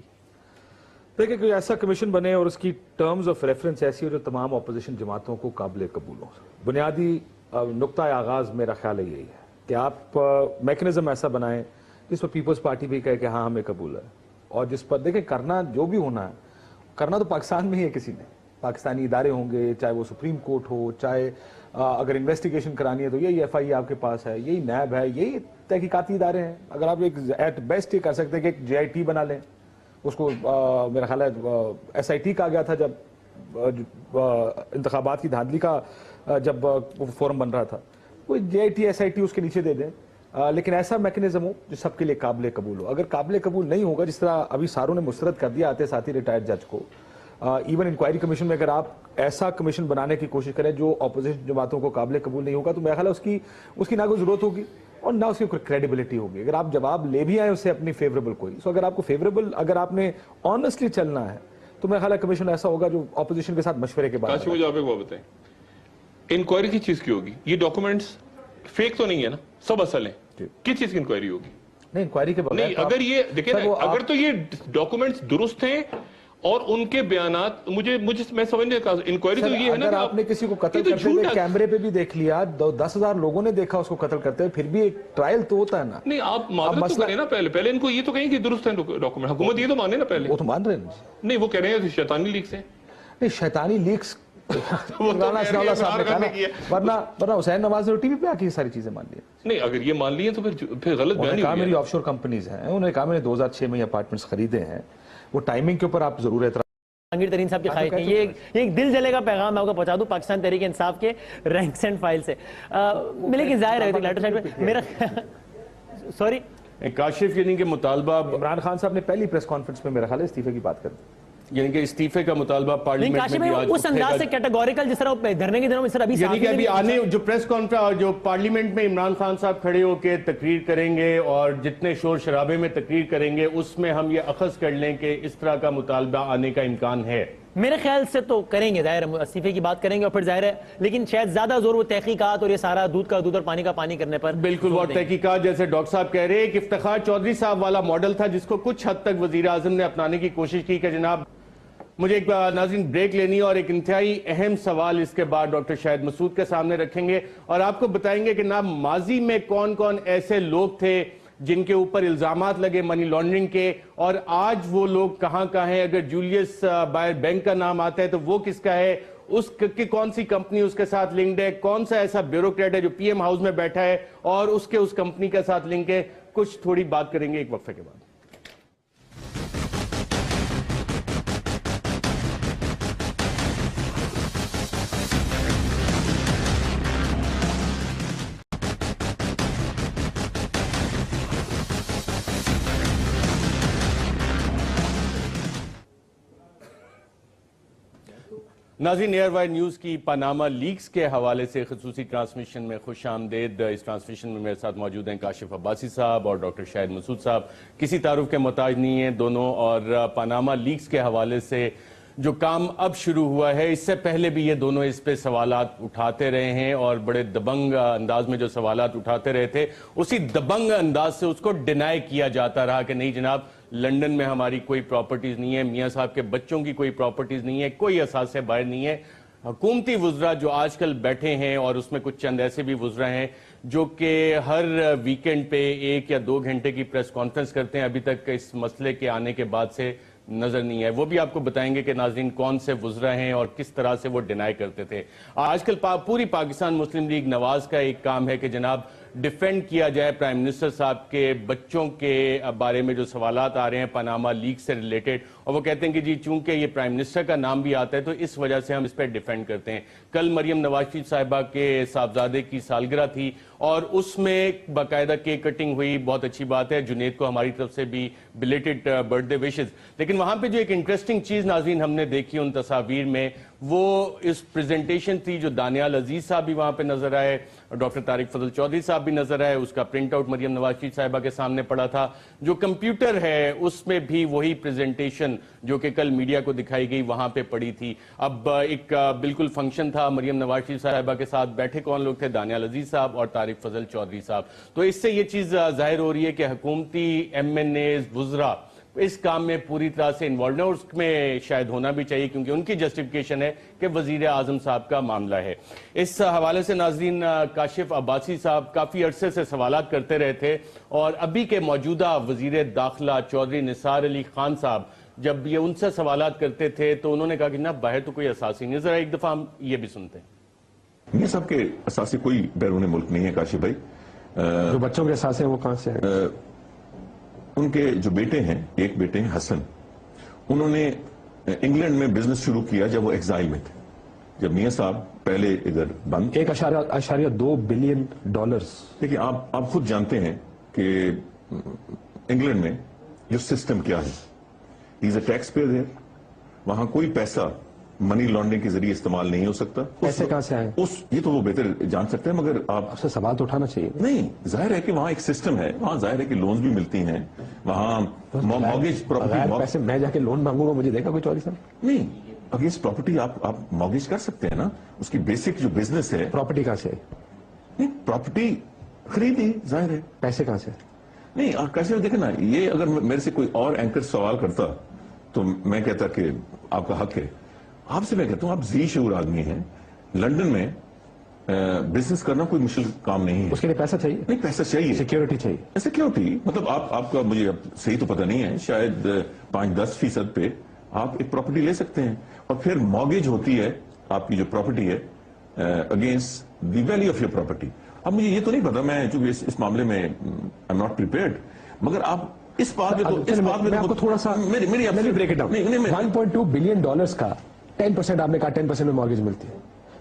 دیکھیں کوئی ایسا کمیشن بنے اور اس کی ٹرمز آف ریفرنس ایسی ہو جو تمام اپوزیشن جماعتوں کو قابل قبول ہو. بنیادی نقطہ آغاز میرا خیال ہے یہی ہے کہ آپ میکنزم ایسا بنائیں جس پر پیپلز پارٹی بھی کہے کہ ہاں ہمیں قبول ہے, اور جس پر دیکھیں کرنا جو بھی ہونا ہے, کرنا تو پاکستان میں ہی ہے, کسی نے, پاکستانی ادارے ہوں گے, چاہے وہ سپریم کورٹ ہو, چاہے اگر انویسٹیگیشن کرانی ہے تو یہی ایف آئی آپ کے پاس ہے, یہی نیب ہے, یہی تحقیقاتی ادارے ہیں. اگر آپ ایک ایٹ بیسٹ یہ کر سکتے ہیں کہ ایک جے آئی ٹی بنا لیں, اس کو میرا خیال ہے ایس آئی ٹی کہا گیا تھا جب انتخابات کی دھاندلی کا جب فورم بن رہا تھا, کوئی J I T S I T اس کے نیچے دے دیں, لیکن ایسا میکنزم ہو جو سب کے لیے قابل قبول ہو. اگر قابل قبول نہیں ہوگا, جس طرح ابھی ساروں نے مسترد کر دیا آتے ساتھی ریٹائرڈ جج کو, ایون انکوائری کمیشن میں اگر آپ ایسا کمیشن بنانے کی کوشش کریں جو اپوزیشن جماعتوں کو قابل قبول نہیں ہوگا, تو میرا خیال ہے اس کی نہ کوئی ضرورت ہوگی اور نہ اس کی کوئی کریڈیبلٹی ہوگی. اگر آپ جواب لے بھی آئیں اسے اپنی فیوریبل کوئی, سو اگر آپ کو فیوریبل, اگر آپ نے آنیسٹلی چلنا ہے, تو میرا خیال ہے کمیشن ایسا ہوگا جو اپوزیشن کے ساتھ مشورے کے بعد. مجھے آپ ایک بات بتائیں, انکوائری کی چیز کی ہوگی, یہ ڈاکومنٹس فیک تو نہیں ہے نا, سب اصل ہیں, کس چیز کی انکوائری ہوگی؟ نہیں انکوائری کے نہیں, اگر یہ دیکھیں اگر تو یہ ڈاکومنٹس درست ہیں اور ان کے بیانات, مجھے میں سمجھنے کا انکوائری تو یہ ہے نا, اگر آپ نے کسی کو قتل کرتے ہوئے کیمرے پہ بھی دیکھ لیا, 10,000 لوگوں نے دیکھا اس کو قتل کرتے ہوئے, پھر بھی ایک ٹرائل تو ہوتا ہے نا. نہیں آپ معذرت تو کریں نا, پہلے ان کو یہ تو کہیں کہ درست ہیں ڈاکومنٹ, حکومت یہ تو مانے نا پہلے. وہ تو مان رہے ہیں. نہیں وہ کہہ رہے ہیں شیطانی لیکس ہیں. نہیں شیطانی لیکس ورنہ حسین نواز نے ٹی وی پہ آ کے یہ ساری چیزیں مان لی. نہیں اگر یہ مان لی ہیں تو پھر غلط بیان ہی ہو گیا. میری آف شور کمپنیز ہیں, انہوں نے کہا میں نے 2006 میں اپارٹمنٹس خریدے ہیں, وہ ٹائمنگ کے اوپر آپ ضرور اعتراض. جہانگیر ترین صاحب کی خواہش نہیں, یہ ایک دل جلے کا پیغام میں آپ کو پہنچا دوں پاکستان تحریک انصاف کے رینکس اینڈ فائل سے. لیکن ظاہر ہے لیٹر سائڈ پہ میرا سوری کاشف, یعنی کہ مطالبہ عمران خان صاحب نے پہلی پریس کانفرنس میں میرا خیال ہے استعفے کی بات کر دی, یعنی کہ استعفے کا مطالبہ پارلیمنٹ میں بھی آج اس انداز سے کیٹیگوریکل جس طرح دھرنے کے دنوں میں سر ابھی یعنی کہ ابھی آنے جو پریس کانفرنس جو پارلیمنٹ میں عمران خان صاحب کھڑے ہو کے تقریر کریں گے اور جتنے شور شرابے میں تقریر کریں گے, اس میں ہم یہ اخذ کر لیں کہ اس طرح کا مطالبہ آنے کا امکان ہے. میرے خیال سے تو کریں گے، ظاہر ہے استعفے کی بات کریں گے اور پھر ظاہر ہے، لیکن شاید زیادہ زور وہ تحقیقات اور یہ سارا دودھ کا دودھ اور پانی کا پانی کرنے پر بالکل، وہ تحقیقات جیسے ڈاکٹر صاحب کہہ رہے ہیں، ایک افتخار چودھری صاحب والا ماڈل تھا جس کو کچھ حد تک وزیر اعظم نے اپنانے کی کوشش کی کہ جناب مجھے ایک ناظرین بریک لینی ہے اور ایک انتہائی اہم سوال اس کے بعد ڈاکٹر شاہد مسعود کے سامنے رکھیں گے اور آپ کو بتائیں گے کہ جناب ماضی میں کون کون ایسے لوگ تھے جن کے اوپر الزامات لگے منی لانڈرنگ کے، اور آج وہ لوگ کہاں ہیں۔ اگر جولیس بائر بینک کا نام آتا ہے تو وہ کس کا ہے، اس کی کون سی کمپنی اس کے ساتھ لنکڈ ہے، کون سا ایسا بیوروکریٹ ہے جو پی ایم ہاؤس میں بیٹھا ہے اور اس کے اس کمپنی کے ساتھ لنک ہے، کچھ تھوڑی بات کریں گے ایک وقفے کے بعد۔ ناظرین، ایئر وائر نیوز کی پاناما لیکس کے حوالے سے خصوصی ٹرانسمیشن میں خوش آمدید۔ اس ٹرانسمیشن میں میرے ساتھ موجود ہیں کاشف عباسی صاحب اور ڈاکٹر شاہد مسعود صاحب، کسی تعارف کے محتاج نہیں ہیں دونوں، اور پاناما لیکس کے حوالے سے جو کام اب شروع ہوا ہے، اس سے پہلے بھی یہ دونوں اس پہ سوالات اٹھاتے رہے ہیں اور بڑے دبنگ انداز میں جو سوالات اٹھاتے رہے تھے اسی دبنگ انداز سے اس کو ڈینائی کیا جاتا رہا کہ نہیں جناب لنڈن میں ہماری کوئی پراپرٹیز نہیں ہے، میاں صاحب کے بچوں کی کوئی پراپرٹیز نہیں ہے، کوئی اثاثے باہر نہیں ہے۔ حکومتی وزراء جو آج کل بیٹھے ہیں اور اس میں کچھ چند ایسے بھی وزراء ہیں جو کہ ہر ویکنڈ پہ 1 یا 2 گھنٹے کی پریس کانفرنس کرتے ہیں، ابھی تک اس مسئلے کے آنے کے بعد سے نظر نہیں ہے۔ وہ بھی آپ کو بتائیں گے کہ ناظرین کون سے وزراء ہیں اور کس طرح سے وہ ڈینائی کرتے تھے۔ آج کل پوری پاکستان مسلم لیگ نواز کا ایک کام ہے کہ جناب ڈیفینڈ کیا جائے پرائم منسٹر صاحب کے بچوں کے بارے میں جو سوالات آ رہے ہیں پاناما لیک سے ریلیٹڈ، اور وہ کہتے ہیں کہ جی چونکہ یہ پرائم منسٹر کا نام بھی آتا ہے تو اس وجہ سے ہم اس پہ ڈیفینڈ کرتے ہیں۔ کل مریم نواز شریف صاحبہ کے صاحبزادے کی سالگرہ تھی اور اس میں باقاعدہ کیک کٹنگ ہوئی، بہت اچھی بات ہے، جنید کو ہماری طرف سے بھی بلیٹڈ برتھ ڈے وشز۔ لیکن وہاں پہ جو ایک انٹرسٹنگ چیز ناظرین ہم نے دیکھی ان تصاویر میں، وہ اس پریزنٹیشن تھی جو دانیال عزیز صاحب بھی وہاں پہ نظر آئے، ڈاکٹر طارق فضل چودھری صاحب بھی نظر آئے، اس کا پرنٹ آؤٹ مریم نواز شریف صاحبہ کے سامنے پڑا تھا، جو کمپیوٹر ہے اس میں بھی وہی پریزنٹیشن جو کہ کل میڈیا کو دکھائی گئی وہاں پہ پڑی تھی۔ اب ایک بالکل فنکشن تھا، مریم نواز شریف صاحبہ کے ساتھ بیٹھے کون لوگ تھے؟ دانیال عزیز صاحب اور طارق فضل چودھری صاحب۔ تو اس سے یہ چیز ظاہر ہو رہی ہے کہ حکومتی ایم این ایز وزراء اس کام میں پوری طرح سے انوالوڈ ہیں، اور اس میں شاید ہونا بھی چاہیے کیونکہ ان کی جسٹیفیکیشن ہے کہ وزیر اعظم صاحب کا معاملہ ہے۔ اس حوالے سے ناظرین کاشف عباسی صاحب کافی عرصے سے سوالات کرتے رہے تھے، اور ابھی کے موجودہ وزیر داخلہ چودھری نثار علی خان صاحب جب یہ ان سے سوالات کرتے تھے تو انہوں نے کہا کہ نا باہر تو کوئی اساسی نہیں۔ ذرا ایک دفعہ ہم یہ بھی سنتے ہیں۔ میاں صاحب کے اساسی کوئی بیرون ملک نہیں ہے کاشف بھائی، جو بچوں کے اساس ہیں وہ کہاں سے ہیں؟ ان کے جو بیٹے ہیں، ایک بیٹے ہیں حسن، انہوں نے انگلینڈ میں بزنس شروع کیا جب وہ ایگزائل میں تھے، جب میاں صاحب پہلے ادھر بند۔ 1.2 بلین ڈالرز۔ دیکھیں آپ خود جانتے ہیں کہ انگلینڈ میں جو سسٹم کیا ہے، ہی از اے ٹیکس پیئر ہے، وہاں کوئی پیسہ منی لانڈرنگ کے ذریعے استعمال نہیں ہو سکتا۔ پیسے کہاں سے آئے؟ یہ تو وہ بہتر جان سکتے ہیں، مگر آپ سے سوال تو اٹھانا چاہیے۔ نہیں، ظاہر ہے کہ وہاں ایک سسٹم ہے، وہاں ظاہر ہے کہ لونز بھی ملتی ہیں، وہاں مارگیج پراپرٹی پیسے میں جا کے لون مانگوں گا مجھے دے گا کوئی چودھری صاحب؟ نہیں، اگینسٹ پراپرٹی آپ مارگیج کر سکتے ہیں نا، اس کی بیسک جو بزنس ہے۔ پراپرٹی کہاں سے؟ نہیں، پراپرٹی خریدی، ظاہر ہے۔ پیسے کہاں سے؟ نہیں، کیسے دیکھیں نا، یہ اگر میرے سے کوئی اور اینکر سوال کرتا تو میں کہتا کہ آپ کا حق ہے۔ آپ سے میں کہتا ہوں آپ ذی شعور آدمی ہیں، لنڈن میں بزنس کرنا کوئی مشکل کام نہیں ہے۔ اس کے لیے پیسہ چاہیے؟ نہیں، پیسہ چاہیے، سیکیورٹی چاہیے۔ سیکیورٹی مطلب آپ کا مجھے صحیح تو پتہ نہیں ہے، شاید 5-10% پہ آپ ایک پراپرٹی لے سکتے ہیں، اور پھر مارگیج ہوتی ہے آپ کی جو پراپرٹی ہے against the value of your property. اب مجھے یہ تو نہیں پتا، میں چونکہ اس معاملے میں آئی ایم ناٹ پریپیئرڈ، مگر آپ اس بات میں میں آپ کو تھوڑا سا break it down. 1.2 billion dollars کا 10% آپ نے کہا 10% میں مارگیج ملتی ہے،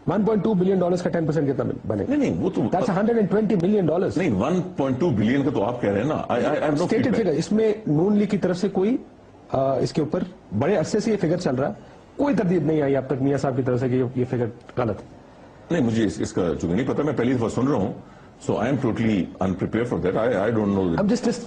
1.2 بلین ڈالرز کا 10% کتنا بنے گا؟ نہیں، وہ تو that's $120 million۔ نہیں، 1.2 بلین کا تو آپ کہہ رہے ہیں نا، اسٹیٹڈ فگر۔ اس میں نون لیگ کی طرف سے کوئی اس کے اوپر بڑے عرصے سے یہ فگر چل رہا ہے، کوئی تردید نہیں آئی اب تک میاں صاحب کی طرف سے کہ یہ فگر غلط ہے؟ نہیں، مجھے اس کا چونکہ نہیں پتا، میں پہلی دفعہ سن رہا ہوں، So I am totally unprepared for that. I don't know.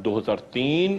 2003,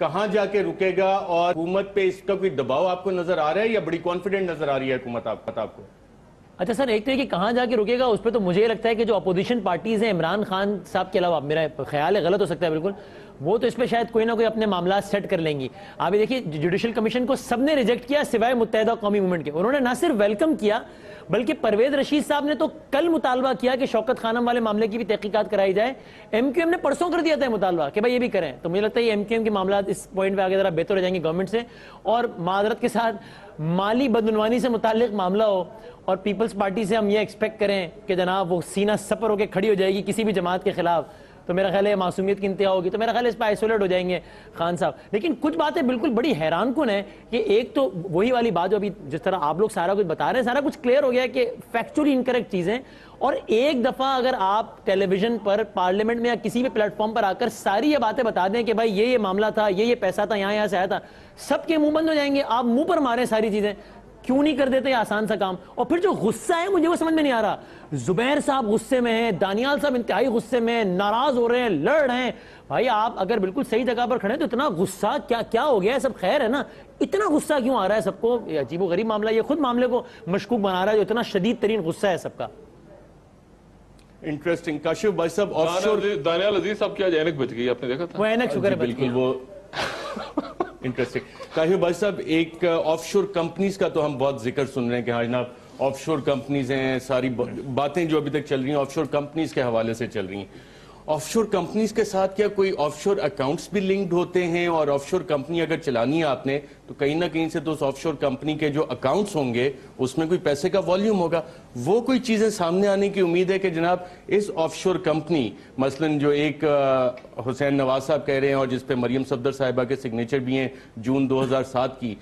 کہاں جا کے رکے گا اور حکومت پہ اس کا کوئی دباؤ آپ کو نظر آ رہا ہے یا بڑی کانفیڈنٹ نظر آ رہی ہے حکومت آپ کو؟ اچھا سر، ایک تو یہ کہ کہاں جا کے رکے گا اس پہ تو مجھے یہ لگتا ہے کہ جو اپوزیشن پارٹیز ہیں عمران خان صاحب کے علاوہ، میرا خیال ہے غلط ہو سکتا ہے بالکل، وہ تو اس پہ شاید کوئی نہ کوئی اپنے معاملات سیٹ کر لیں گی. آپ دیکھیے جوڈیشل کمیشن کو سب نے ریجیکٹ کیا سوائے متحدہ قومی موومنٹ کے. انہوں نے نہ صرف ویلکم کیا بلکہ پرویز رشید صاحب نے تو کل مطالبہ کیا کہ شوکت خانم والے معاملے کی بھی تحقیقات کرائی جائے. ایم کیو ایم نے پرسوں کر دیا تھا مطالبہ کہ بھائی یہ بھی کریں. تو مجھے لگتا ہے یہ ایم کیو ایم کے معاملات اس پوائنٹ پہ آگے ذرا بہتر ہو جائیں گے گورنمنٹ سے. اور معذرت کے ساتھ مالی بدعنوانی سے متعلق معاملہ ہو اور پیپلز پارٹی سے ہم یہ ایکسپیکٹ کریں کہ جناب وہ سینہ سپر ہو کے کھڑی ہو جائے گی کسی بھی جماعت کے خلاف، تو میرا خیال ہے معصومیت کی انتہا ہوگی. تو میرا خیال ہے اس پہ آئسولیٹ ہو جائیں گے خان صاحب. لیکن کچھ باتیں بالکل بڑی حیران کن ہیں کہ ایک تو وہی والی بات جو ابھی جس طرح آپ لوگ سارا کچھ بتا رہے ہیں سارا کچھ کلیئر ہو گیا ہے کہ فیکچولی انکریکٹ چیزیں. اور ایک دفعہ اگر آپ ٹیلی ویژن پر پارلیمنٹ میں یا کسی بھی پلیٹ فارم پر آ کر ساری یہ باتیں بتا دیں کہ بھائی یہ معاملہ تھا، یہ پیسہ تھا، یہاں سے آیا تھا، سب کے منہ بند ہو جائیں گے. آپ منہ پر ماریں ساری چیزیں. کیوں نہیں کر دیتے یہ آسان سا کام؟ اور پھر جو غصہ ہے مجھے وہ سمجھ میں نہیں آ رہا. زبیر صاحب غصے میں ہیں، دانیال صاحب انتہائی غصے میں ہیں، ناراض ہو رہے ہیں، لڑ رہے ہیں. بھائی آپ اگر بالکل صحیح جگہ پر کھڑے ہیں تو اتنا غصہ کیا ہو گیا ہے؟ سب خیر ہے نا؟ اتنا غصہ کیوں آ رہا ہے سب کو؟ یہ عجیب و غریب معاملہ، یہ خود معاملے کو مشکوک بنا رہا ہے جو اتنا شدید ترین غصہ ہے سب کا. انٹرسٹنگ. کاشف بھائی صاحب آف شور دانیال عزیز صاحب کی آج اینک بچ گئی، آپ نے دیکھا تھا؟ وہ اینک شکر ہے بالکل وہ انٹرسٹنگ. کاشف بھائی صاحب ایک آف شور کمپنیز کا تو ہم بہت ذکر سن رہے ہیں کہ ہاں جناب آف شور کمپنیز ہیں، ساری باتیں جو ابھی تک چل رہی ہیں آف شور کمپنیز کے حوالے سے چل رہی ہیں. آف شور کمپنیز کے ساتھ کیا کوئی آف شور اکاؤنٹس بھی لنکڈ ہوتے ہیں؟ اور آف شور کمپنی اگر چلانی ہے آپ نے تو کہیں نہ کہیں سے تو اس آف شور کمپنی کے جو اکاؤنٹس ہوں گے اس میں کوئی پیسے کا والیوم ہوگا. وہ کوئی چیزیں سامنے آنے کی امید ہے کہ جناب اس آف شور کمپنی مثلاً جو ایک حسین نواز صاحب کہہ رہے ہیں اور جس پہ مریم صفدر صاحبہ کے سگنیچر بھی ہیں جون 2007 کی،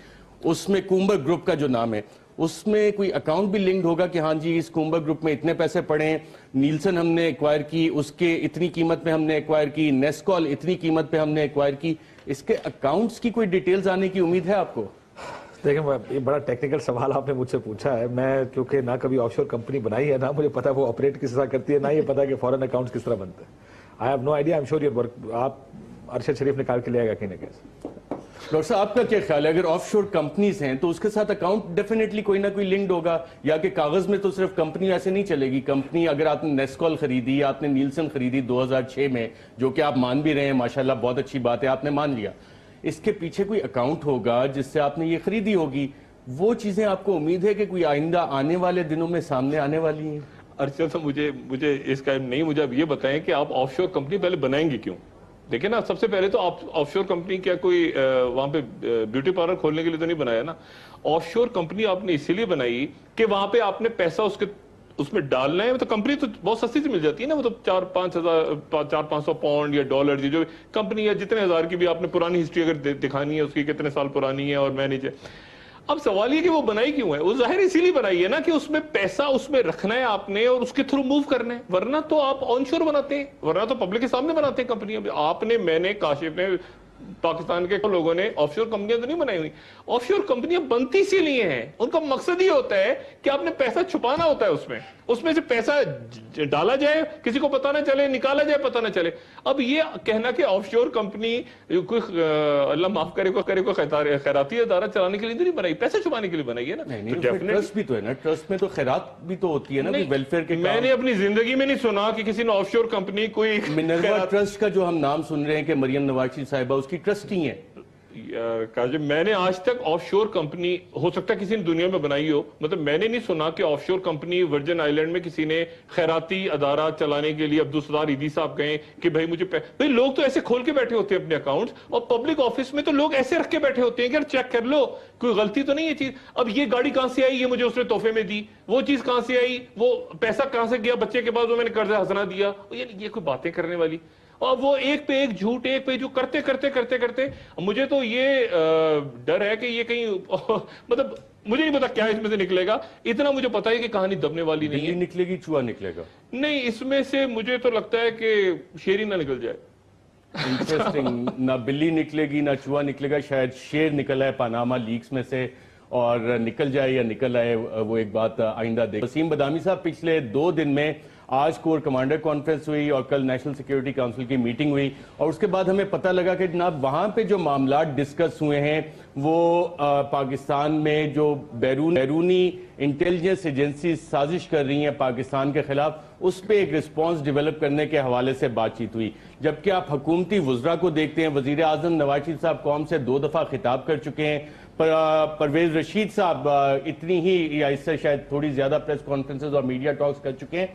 اس میں کومبر گروپ کا جو نام ہے اس میں کوئی اکاؤنٹ بھی لنکڈ ہوگا کہ ہاں جی اس کومبر گروپ میں اتنے پیسے پڑے ہیں، نیلسن ہم نے ایکوائر کی، اس کے اتنی قیمت پہ ہم نے ایکوائر کی، نیسکول اتنی قیمت پہ ہم نے ایکوائر کی. اس کے اکاؤنٹس کی کوئی ڈیٹیلز آنے کی امید ہے آپ کو؟ دیکھیں یہ بڑا ٹیکنیکل سوال آپ نے مجھ سے پوچھا ہے. میں کیونکہ نہ کبھی آف شور کمپنی بنائی ہے، نہ مجھے پتا وہ آپریٹ کس طرح کرتی ہے، نہ یہ پتا کہ فورن اکاؤنٹس کس طرح بنتے ہیں. I have no idea. I am sure your work آپ ارشد شریف نکال کے لے آئے گا کہیں نہ کہیں. ڈاکٹر صاحب آپ کا کیا خیال ہے؟ اگر آف شور کمپنیز ہیں تو اس کے ساتھ اکاؤنٹ ڈیفینیٹلی کوئی نہ کوئی لنکڈ ہوگا، یا کہ کاغذ میں تو صرف کمپنی ایسے نہیں چلے گی. کمپنی اگر آپ نے نیسکول خریدی، آپ نے نیلسن خریدی 2006 میں، جو کہ آپ مان بھی رہے ہیں ماشاءاللہ بہت اچھی بات ہے، آپ نے مان لیا، اس کے پیچھے کوئی اکاؤنٹ ہوگا جس سے آپ نے یہ خریدی ہوگی. وہ چیزیں آپ کو امید ہے کہ کوئی آئندہ آنے والے دنوں میں سامنے آنے والی ہیں؟ ارشد صاحب مجھے اس کا نہیں، مجھے اب یہ بتائیں کہ آپ آف شور کمپنی پہلے بنائیں گے کیوں؟ دیکھیں نا، سب سے پہلے تو آف شور کمپنی کیا کوئی وہاں پہ بیوٹی پارلر کھولنے کے لیے تو نہیں بنایا نا. آف شور کمپنی آپ نے اسی لیے بنائی کہ وہاں پہ آپ نے پیسہ اس میں ڈالنا ہے. تو کمپنی تو بہت سستی سے مل جاتی ہے نا، مطلب 400-500 پاؤنڈ یا ڈالر جو کمپنی ہے، جتنے ہزار کی بھی آپ نے پرانی ہسٹری اگر دکھانی ہے اس کی کتنے سال پرانی ہے اور مینیجر. اب سوال یہ کہ وہ بنائی کیوں ہے؟ وہ ظاہر اسی لیے بنائی ہے نا کہ اس میں پیسہ اس میں رکھنا ہے آپ نے اور اس کے تھرو موو کرنا ہے. ورنہ تو آپ آن شور بناتے ہیں، ورنہ تو پبلک کے سامنے بناتے ہیں کمپنیاں. آپ نے، میں نے، کاشف نے، پاکستان کے لوگوں نے آف شور کمپنیاں تو نہیں بنائی ہوئی. آف شور کمپنیاں بنتی اسی لیے ہیں، ان کا مقصد یہ ہوتا ہے کہ آپ نے پیسہ چھپانا ہوتا ہے، اس میں سے پیسہ ڈالا جائے، کسی کو پتہ نہ چلے، نکالا جائے پتہ نہ چلے. اب یہ کہنا کہ آف شور کمپنی کوئی اللہ معاف کرے کوئی خیراتی ادارہ چلانے کے لیے نہیں بنائی، پیسہ چھپانے کے لیے بنائی ہے نا. ٹرسٹ بھی تو ہے نا، ٹرسٹ میں تو خیرات بھی تو ہوتی ہے نا، ویلفیئر کے. میں نے اپنی زندگی میں نہیں سنا کہ کسی نے آف شور کمپنی کوئی منروا ٹرسٹ کا جو ہم نام سن رہے ہیں کہ مریم نواز صاحبہ اس کی ٹرسٹی ہیں. میں نے آج تک آف شور کمپنی، ہو سکتا ہے کسی نے دنیا میں بنائی ہو، مطلب میں نے نہیں سنا کہ آف شور کمپنی ورجن آئی لینڈ میں کسی نے خیراتی ادارہ چلانے کے لیے عبدالستار ایدی صاحب گئے کہ بھائی مجھے بھائی لوگ تو ایسے کھول کے بیٹھے ہوتے ہیں اپنے اکاؤنٹس، اور پبلک آفس میں تو لوگ ایسے رکھ کے بیٹھے ہوتے ہیں کہ چیک کر لو کوئی غلطی تو نہیں ہے چیز. اب یہ گاڑی کہاں سے آئی، یہ مجھے اس نے تحفے میں دی، وہ چیز کہاں سے آئی، وہ پیسہ کہاں سے گیا بچے کے بعد وہ میں نے قرض حسنہ دیا. یہ کوئی باتیں کرنے والی، اور وہ ایک پہ ایک جھوٹ، ایک پہ جو کرتے مجھے تو یہ ڈر ہے کہ یہ کہیں مطلب مجھے نہیں پتا کیا اس میں سے نکلے گا. اتنا مجھے پتا ہے کہ کہانی دبنے والی نہیں ہے. نکلے گی چوہا نکلے گا نہیں، اس میں سے مجھے تو لگتا ہے کہ شیر ہی نہ نکل جائے. انٹرسٹنگ. نہ بلی نکلے گی نہ چوہا نکلے گا، شاید شیر نکل آئے پاناما لیکس میں سے، اور نکل جائے یا نکل آئے وہ ایک بات آئندہ دیکھ. وسیم بدامی صاحب، پچھلے 2 دن میں آج کور کمانڈر کانفرنس ہوئی اور کل نیشنل سیکیورٹی کونسل کی میٹنگ ہوئی اور اس کے بعد ہمیں پتہ لگا کہ جناب وہاں پہ جو معاملات ڈسکس ہوئے ہیں وہ پاکستان میں جو بیرونی انٹیلیجنس ایجنسی سازش کر رہی ہیں پاکستان کے خلاف اس پہ ایک رسپانس ڈیولپ کرنے کے حوالے سے بات چیت ہوئی. جبکہ آپ حکومتی وزراء کو دیکھتے ہیں, وزیر اعظم نواز شریف صاحب قوم سے 2 دفعہ خطاب کر چکے ہیں, پرویز رشید صاحب اتنی ہی یا اس سے شاید تھوڑی زیادہ پریس کانفرنسز اور میڈیا ٹاکس کر چکے ہیں.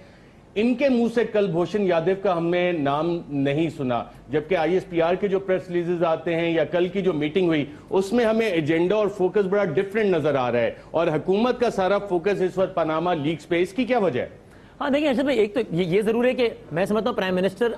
ان کے منہ سے کل بھوشن یادو کا ہم نے نام نہیں سنا, جبکہ آئی ایس پی آر کے جو پریس ریلیزز آتے ہیں یا کل کی جو میٹنگ ہوئی اس میں ہمیں ایجنڈا اور فوکس بڑا ڈیفرنٹ نظر آ رہا ہے, اور حکومت کا سارا فوکس اس وقت پاناما لیکس پہ. اس کی کیا وجہ ہے؟ ہاں دیکھیں ارشد بھائی, ایک تو یہ ضرور ہے کہ میں سمجھتا ہوں پرائم منسٹر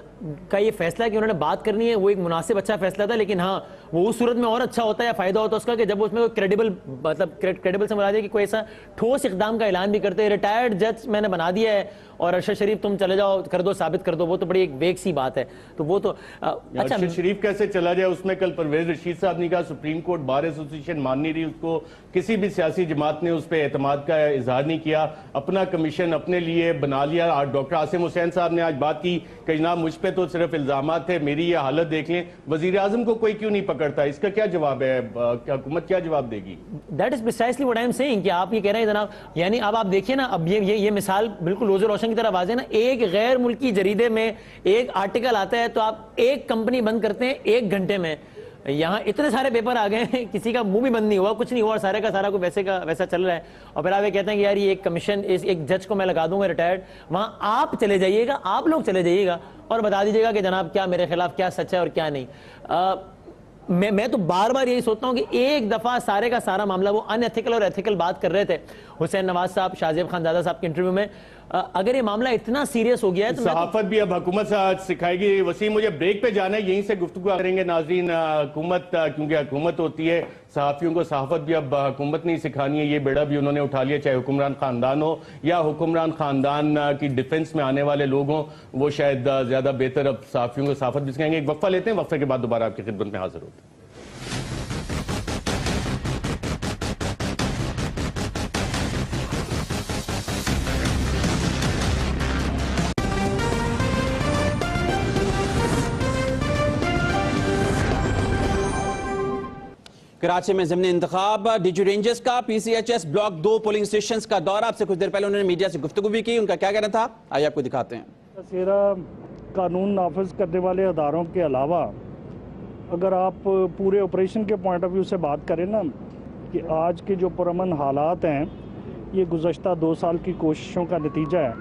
کا یہ فیصلہ ہے کہ انہوں نے بات کرنی ہے وہ ایک مناسب اچھا فیصلہ تھا, لیکن ہاں وہ اس صورت میں اور اچھا ہوتا ہے یا فائدہ ہوتا ہے اس کا کہ جب اس میں کوئی کریڈیبل سے مراد ہے کہ کوئی ایسا ٹھوس اقدام کا اعلان بھی کرتے ہیں ریٹائرڈ جج میں نے بنا دیا ہے اور ارشد شریف تم چلے جاؤ کر دو ثابت کر دو, وہ تو بڑی ایک ویک سی بات ہے. تو وہ تو اچھا ارشد شریف کیسے چلا جائے, اس میں کل پرویز رشید صاحب نے کہا سپریم کورٹ بار ایسوسیشن مان نہیں رہی اس کو, کسی بھی سیاسی جماعت نے اس پہ اعتماد کا اظہار نہیں کیا, اپنا کمیشن اپنے لیے بنا لیا. ڈاکٹر عاصم حسین صاحب نے آج بات کی کہ جناب مجھ پہ تو صرف الزامات تھے, میری یہ حالت دیکھ لیں. وزیر اعظم کو کوئی کیوں نہیں پکڑتا, اس کا کیا جواب ہے, حکومت کیا جواب دے گی؟ That is precisely what I am seeing کہ آپ یہ کہہ رہے ہیں جناب, یعنی اب آپ دیکھیے نا, اب یہ مثال بالکل روز روشن کی طرح واضح ہے نا. ایک غیر ملکی جریدے میں ایک آرٹیکل آتا ہے تو آپ ایک کمپنی بند کرتے ہیں 1 گھنٹے میں. یہاں اتنے سارے پیپر آ گئے ہیں, کسی کا منہ بھی بند نہیں ہوا, کچھ نہیں ہوا, اور سارے کا سارا کو ویسے کا ویسا چل رہا ہے. اور پھر آپ یہ کہتے ہیں کہ یار یہ ایک کمیشن ایک جج کو میں لگا دوں گا ریٹائرڈ, وہاں آپ چلے جائیے گا, آپ لوگ چلے جائیے گا اور بتا دیجیے گا کہ جناب کیا میرے خلاف کیا سچ ہے اور کیا نہیں. میں تو بار بار یہی سوچتا ہوں کہ ایک دفعہ سارے کا سارا معاملہ وہ ان ایتھیکل اور ایتھیکل بات کر رہے تھے حسین نواز صاحب, شاہ زیب خان زادہ صاحب کے انٹرویو میں, اگر یہ معاملہ اتنا سیریس ہو گیا ہے تو صحافت بھی اب حکومت سکھائے گی. وسیم مجھے بریک پہ جانا ہے, یہیں سے گفتگو کریں گے ناظرین. حکومت کیونکہ حکومت ہوتی ہے, صحافیوں کو صحافت بھی اب حکومت نہیں سکھانی ہے, یہ بیڑا بھی انہوں نے اٹھا لیا, چاہے حکمران خاندان ہو یا حکمران خاندان کی ڈیفنس میں آنے والے لوگ ہوں, وہ شاید زیادہ بہتر اب صحافیوں کو صحافت بھی سکھائیں گے. ایک وقفہ لیتے ہیں, وقفے کے بعد دوبارہ آپ کی خدمت میں حاضر ہوتے ہیں. کراچی میں ضمن انتخاب, ڈی جی رینجرز کا P C H S block 2 polling stations کا دورہ. آپ سے کچھ دیر پہلے انہوں نے میڈیا سے گفتگو بھی کی, ان کا کیا کہنا تھا آئیے آپ کو دکھاتے ہیں. سیرا قانون نافذ کرنے والے اداروں کے علاوہ اگر آپ پورے آپریشن کے پوائنٹ آف ویو سے بات کریں نا, کہ آج کے جو پرامن حالات ہیں یہ گزشتہ 2 سال کی کوششوں کا نتیجہ ہے,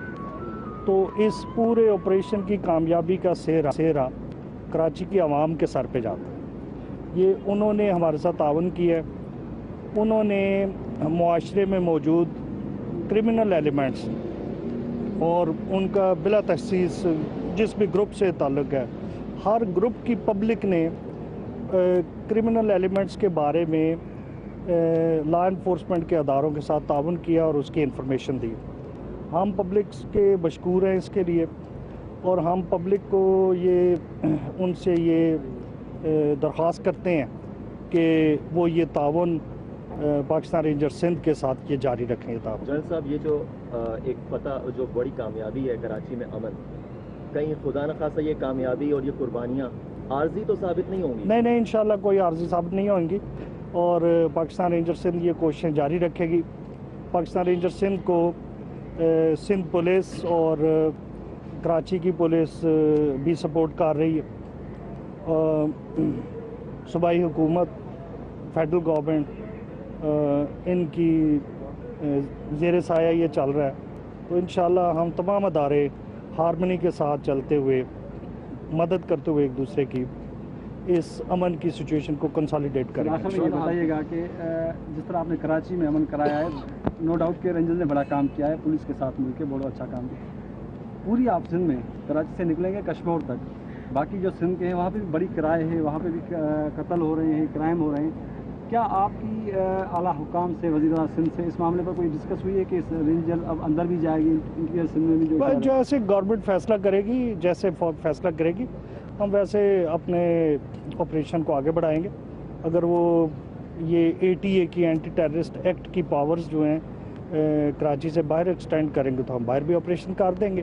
تو اس پورے آپریشن کی کامیابی کا سہرا کراچی کی عوام کے سر پہ جاتا ہے. یہ انہوں نے ہمارے ساتھ تعاون کیا ہے, انہوں نے معاشرے میں موجود کرمنل ایلیمنٹس اور ان کا بلا تخصیص جس بھی گروپ سے تعلق ہے, ہر گروپ کی پبلک نے کرمنل ایلیمنٹس کے بارے میں لا انفورسمنٹ کے اداروں کے ساتھ تعاون کیا اور اس کی انفارمیشن دی. ہم پبلک کے مشکور ہیں اس کے لیے, اور ہم پبلک کو ان سے یہ درخواست کرتے ہیں کہ وہ یہ تعاون پاکستان رینجر سندھ کے ساتھ یہ جاری رکھیں. جنرل صاحب, یہ جو ایک فتح جو بڑی کامیابی ہے کراچی میں امن, کہیں خدا نخواستہ یہ کامیابی اور یہ قربانیاں عارضی تو ثابت نہیں ہوں گی؟ نہیں انشاءاللہ کوئی عارضی ثابت نہیں ہوں گی, اور پاکستان رینجر سندھ یہ کوششیں جاری رکھے گی. پاکستان رینجر سندھ کو سندھ پولیس اور کراچی کی پولیس بھی سپورٹ کر رہی ہے. صوبائی حکومت, فیڈرل گورنمنٹ, ان کی زیر سایہ یہ چل رہا ہے. تو انشاءاللہ ہم تمام ادارے ہارمنی کے ساتھ چلتے ہوئے, مدد کرتے ہوئے ایک دوسرے کی اس امن کی سچویشن کو کنسالیڈیٹ کریں. آخر میں یہ بتائیے گا کہ جس طرح آپ نے کراچی میں امن کرایا ہے, نو ڈاؤٹ کہ رینجرز نے بڑا کام کیا ہے, پولیس کے ساتھ مل کے بڑا اچھا کام کیا. پوری آپ سندھ میں کراچی سے نکلیں گے کشمور تک, باقی جو سندھ کے ہیں وہاں پہ بھی بڑی کرائے ہیں, وہاں پہ بھی قتل ہو رہے ہیں, کرائم ہو رہے ہیں. کیا آپ کی اعلیٰ حکام سے, وزیر اعلیٰ سندھ سے اس معاملے پر کوئی ڈسکس ہوئی ہے کہ رینجر اب اندر بھی جائے گی انٹیریئر سندھ میں بھی؟ جیسے گورنمنٹ فیصلہ کرے گی, جیسے فیصلہ کرے گی, ہم ویسے اپنے آپریشن کو آگے بڑھائیں گے. اگر وہ یہ ATA کی اینٹی ٹیررسٹ ایکٹ کی پاورز جو ہیں کراچی سے باہر ایکسٹینڈ کریں گے تو ہم باہر بھی آپریشن کر دیں گے.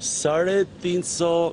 350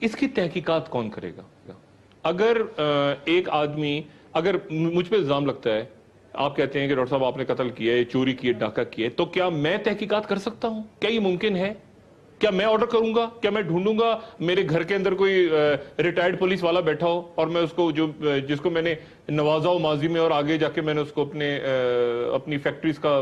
اس کی تحقیقات کون کرے گا؟ اگر ایک آدمی, اگر مجھ پہ الزام لگتا ہے, آپ کہتے ہیں کہ ڈاکٹر صاحب آپ نے قتل کیا ہے, چوری کی ہے, ڈاکہ کیا ہے, تو کیا میں تحقیقات کر سکتا ہوں؟ کیا یہ ممکن ہے؟ کیا میں آرڈر کروں گا؟ کیا میں ڈھونڈوں گا میرے گھر کے اندر کوئی ریٹائرڈ پولیس والا بیٹھا ہو اور میں اس کو جس کو میں نے نوازا ہو ماضی میں اور آگے جا کے میں نے اس کو اپنی فیکٹریز کا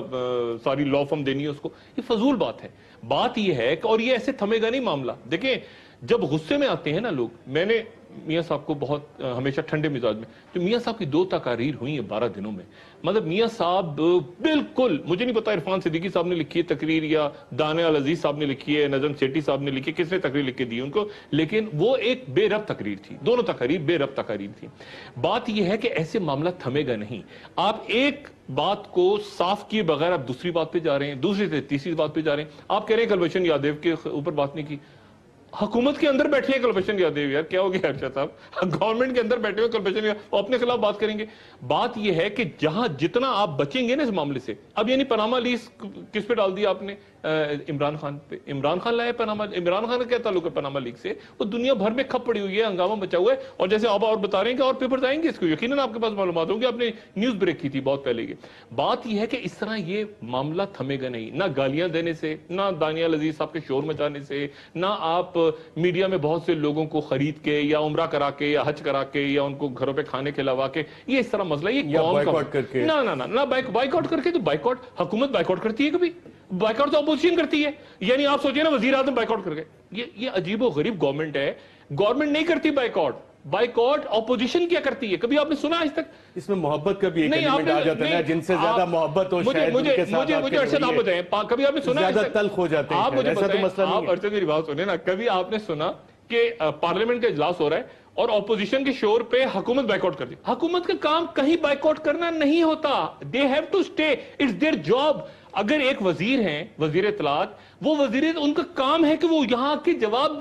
ساری لا فرم دینی ہے اس کو؟ یہ فضول بات ہے. بات یہ ہے اور یہ ایسے تھمے گا نہیں معاملہ. دیکھیں جب غصے میں آتے ہیں نا لوگ, میں نے میاں صاحب کو بہت ہمیشہ ٹھنڈے مزاج میں, جو میاں صاحب کی 2 تقاریر ہوئی ہیں 12 دنوں میں, مطلب میاں صاحب بالکل, مجھے نہیں پتا عرفان صدیقی صاحب نے لکھی ہے تقریر یا دانیہ العزیز صاحب نے لکھی ہے, نظم سیٹھی صاحب نے لکھی ہے, کس نے تقریر لکھ کے دی ان کو, لیکن وہ ایک بے ربط تقریر تھی. دونوں تقاریر بے ربط تقاریر تھی. بات یہ ہے کہ ایسے معاملہ تھمے گا نہیں. آپ ایک بات کو صاف کیے بغیر آپ دوسری بات پہ جا رہے ہیں, دوسری سے تیسری بات پہ جا رہے ہیں. آپ کہہ رہے ہیں کلبھشن یادیو کے اوپر بات نہیں کی. حکومت کے اندر بیٹھے ہیں کلبھشن یادیو, یار کیا ہو گیا ارشد صاحب, گورنمنٹ کے اندر بیٹھے ہوئے کلبھشن یادیو اپنے خلاف بات کریں گے. بات یہ ہے کہ جہاں جتنا آپ بچیں گے نا اس معاملے سے, اب یعنی پاناما لیز کس پہ ڈال دیا آپ نے؟ عمران خان پہ. عمران خان لائے پاناما, عمران خان کا کیا تعلق ہے پاناما لیگ سے؟ وہ دنیا بھر میں کھپ پڑی ہوئی ہے, ہنگامہ مچا ہوا ہے, اور جیسے آپ اور بتا رہے ہیں کہ اور پیپرز آئیں گے اس کو, یقیناً آپ کے پاس معلومات ہوں گے, آپ نے نیوز بریک کی تھی بہت پہلے کی. بات یہ ہے کہ اس طرح یہ معاملہ تھمے گا نہیں, نہ گالیاں دینے سے, نہ دانیہ العزیز صاحب کے شور مچانے سے, نہ آپ میڈیا میں بہت سے لوگوں کو خرید کے یا عمرہ کرا کے یا حج کرا کے یا ان کو گھروں پہ کھانے کھلاوا کے, یہ اس طرح مسئلہ, یہ بائیکاٹ کر کے, نہ بائیکاٹ کر کے. تو بائیکاٹ حکومت بائیکاٹ کرتی ہے کبھی؟ بائیکاٹ تو اپوزیشن کرتی ہے. یعنی آپ سوچیں نا وزیر اعظم بائیکاٹ کر گئے, یہ عجیب و غریب گورنمنٹ ہے. گورنمنٹ نہیں کرتی بائیکاٹ, بائیکاٹ اپوزیشن کیا کرتی ہے. کبھی آپ نے سنا آج تک؟ اس میں محبت کا بھی ایک ایلیمنٹ آ جاتا ہے نا, جن سے زیادہ محبت ہو شاید ان کے ساتھ مجھے ارشد آپ بتائیں, کبھی آپ نے سنا زیادہ تلخ ہو جاتے ہیں؟ آپ مجھے ایسا تو مسئلہ بتائیں, نہیں آپ ارشد میری بات سنیں نا, کبھی آپ نے سنا کہ پارلیمنٹ کا اجلاس ہو رہا ہے اور اپوزیشن کے شور پہ حکومت بائیکاٹ کر دی؟ حکومت کا کام کہیں بائیکاٹ کرنا نہیں ہوتا. They have to stay, it's their job. اگر ایک وزیر ہیں, وزیر اطلاعات, وہ وزیر, ان کا کام ہے کہ وہ یہاں کے جواب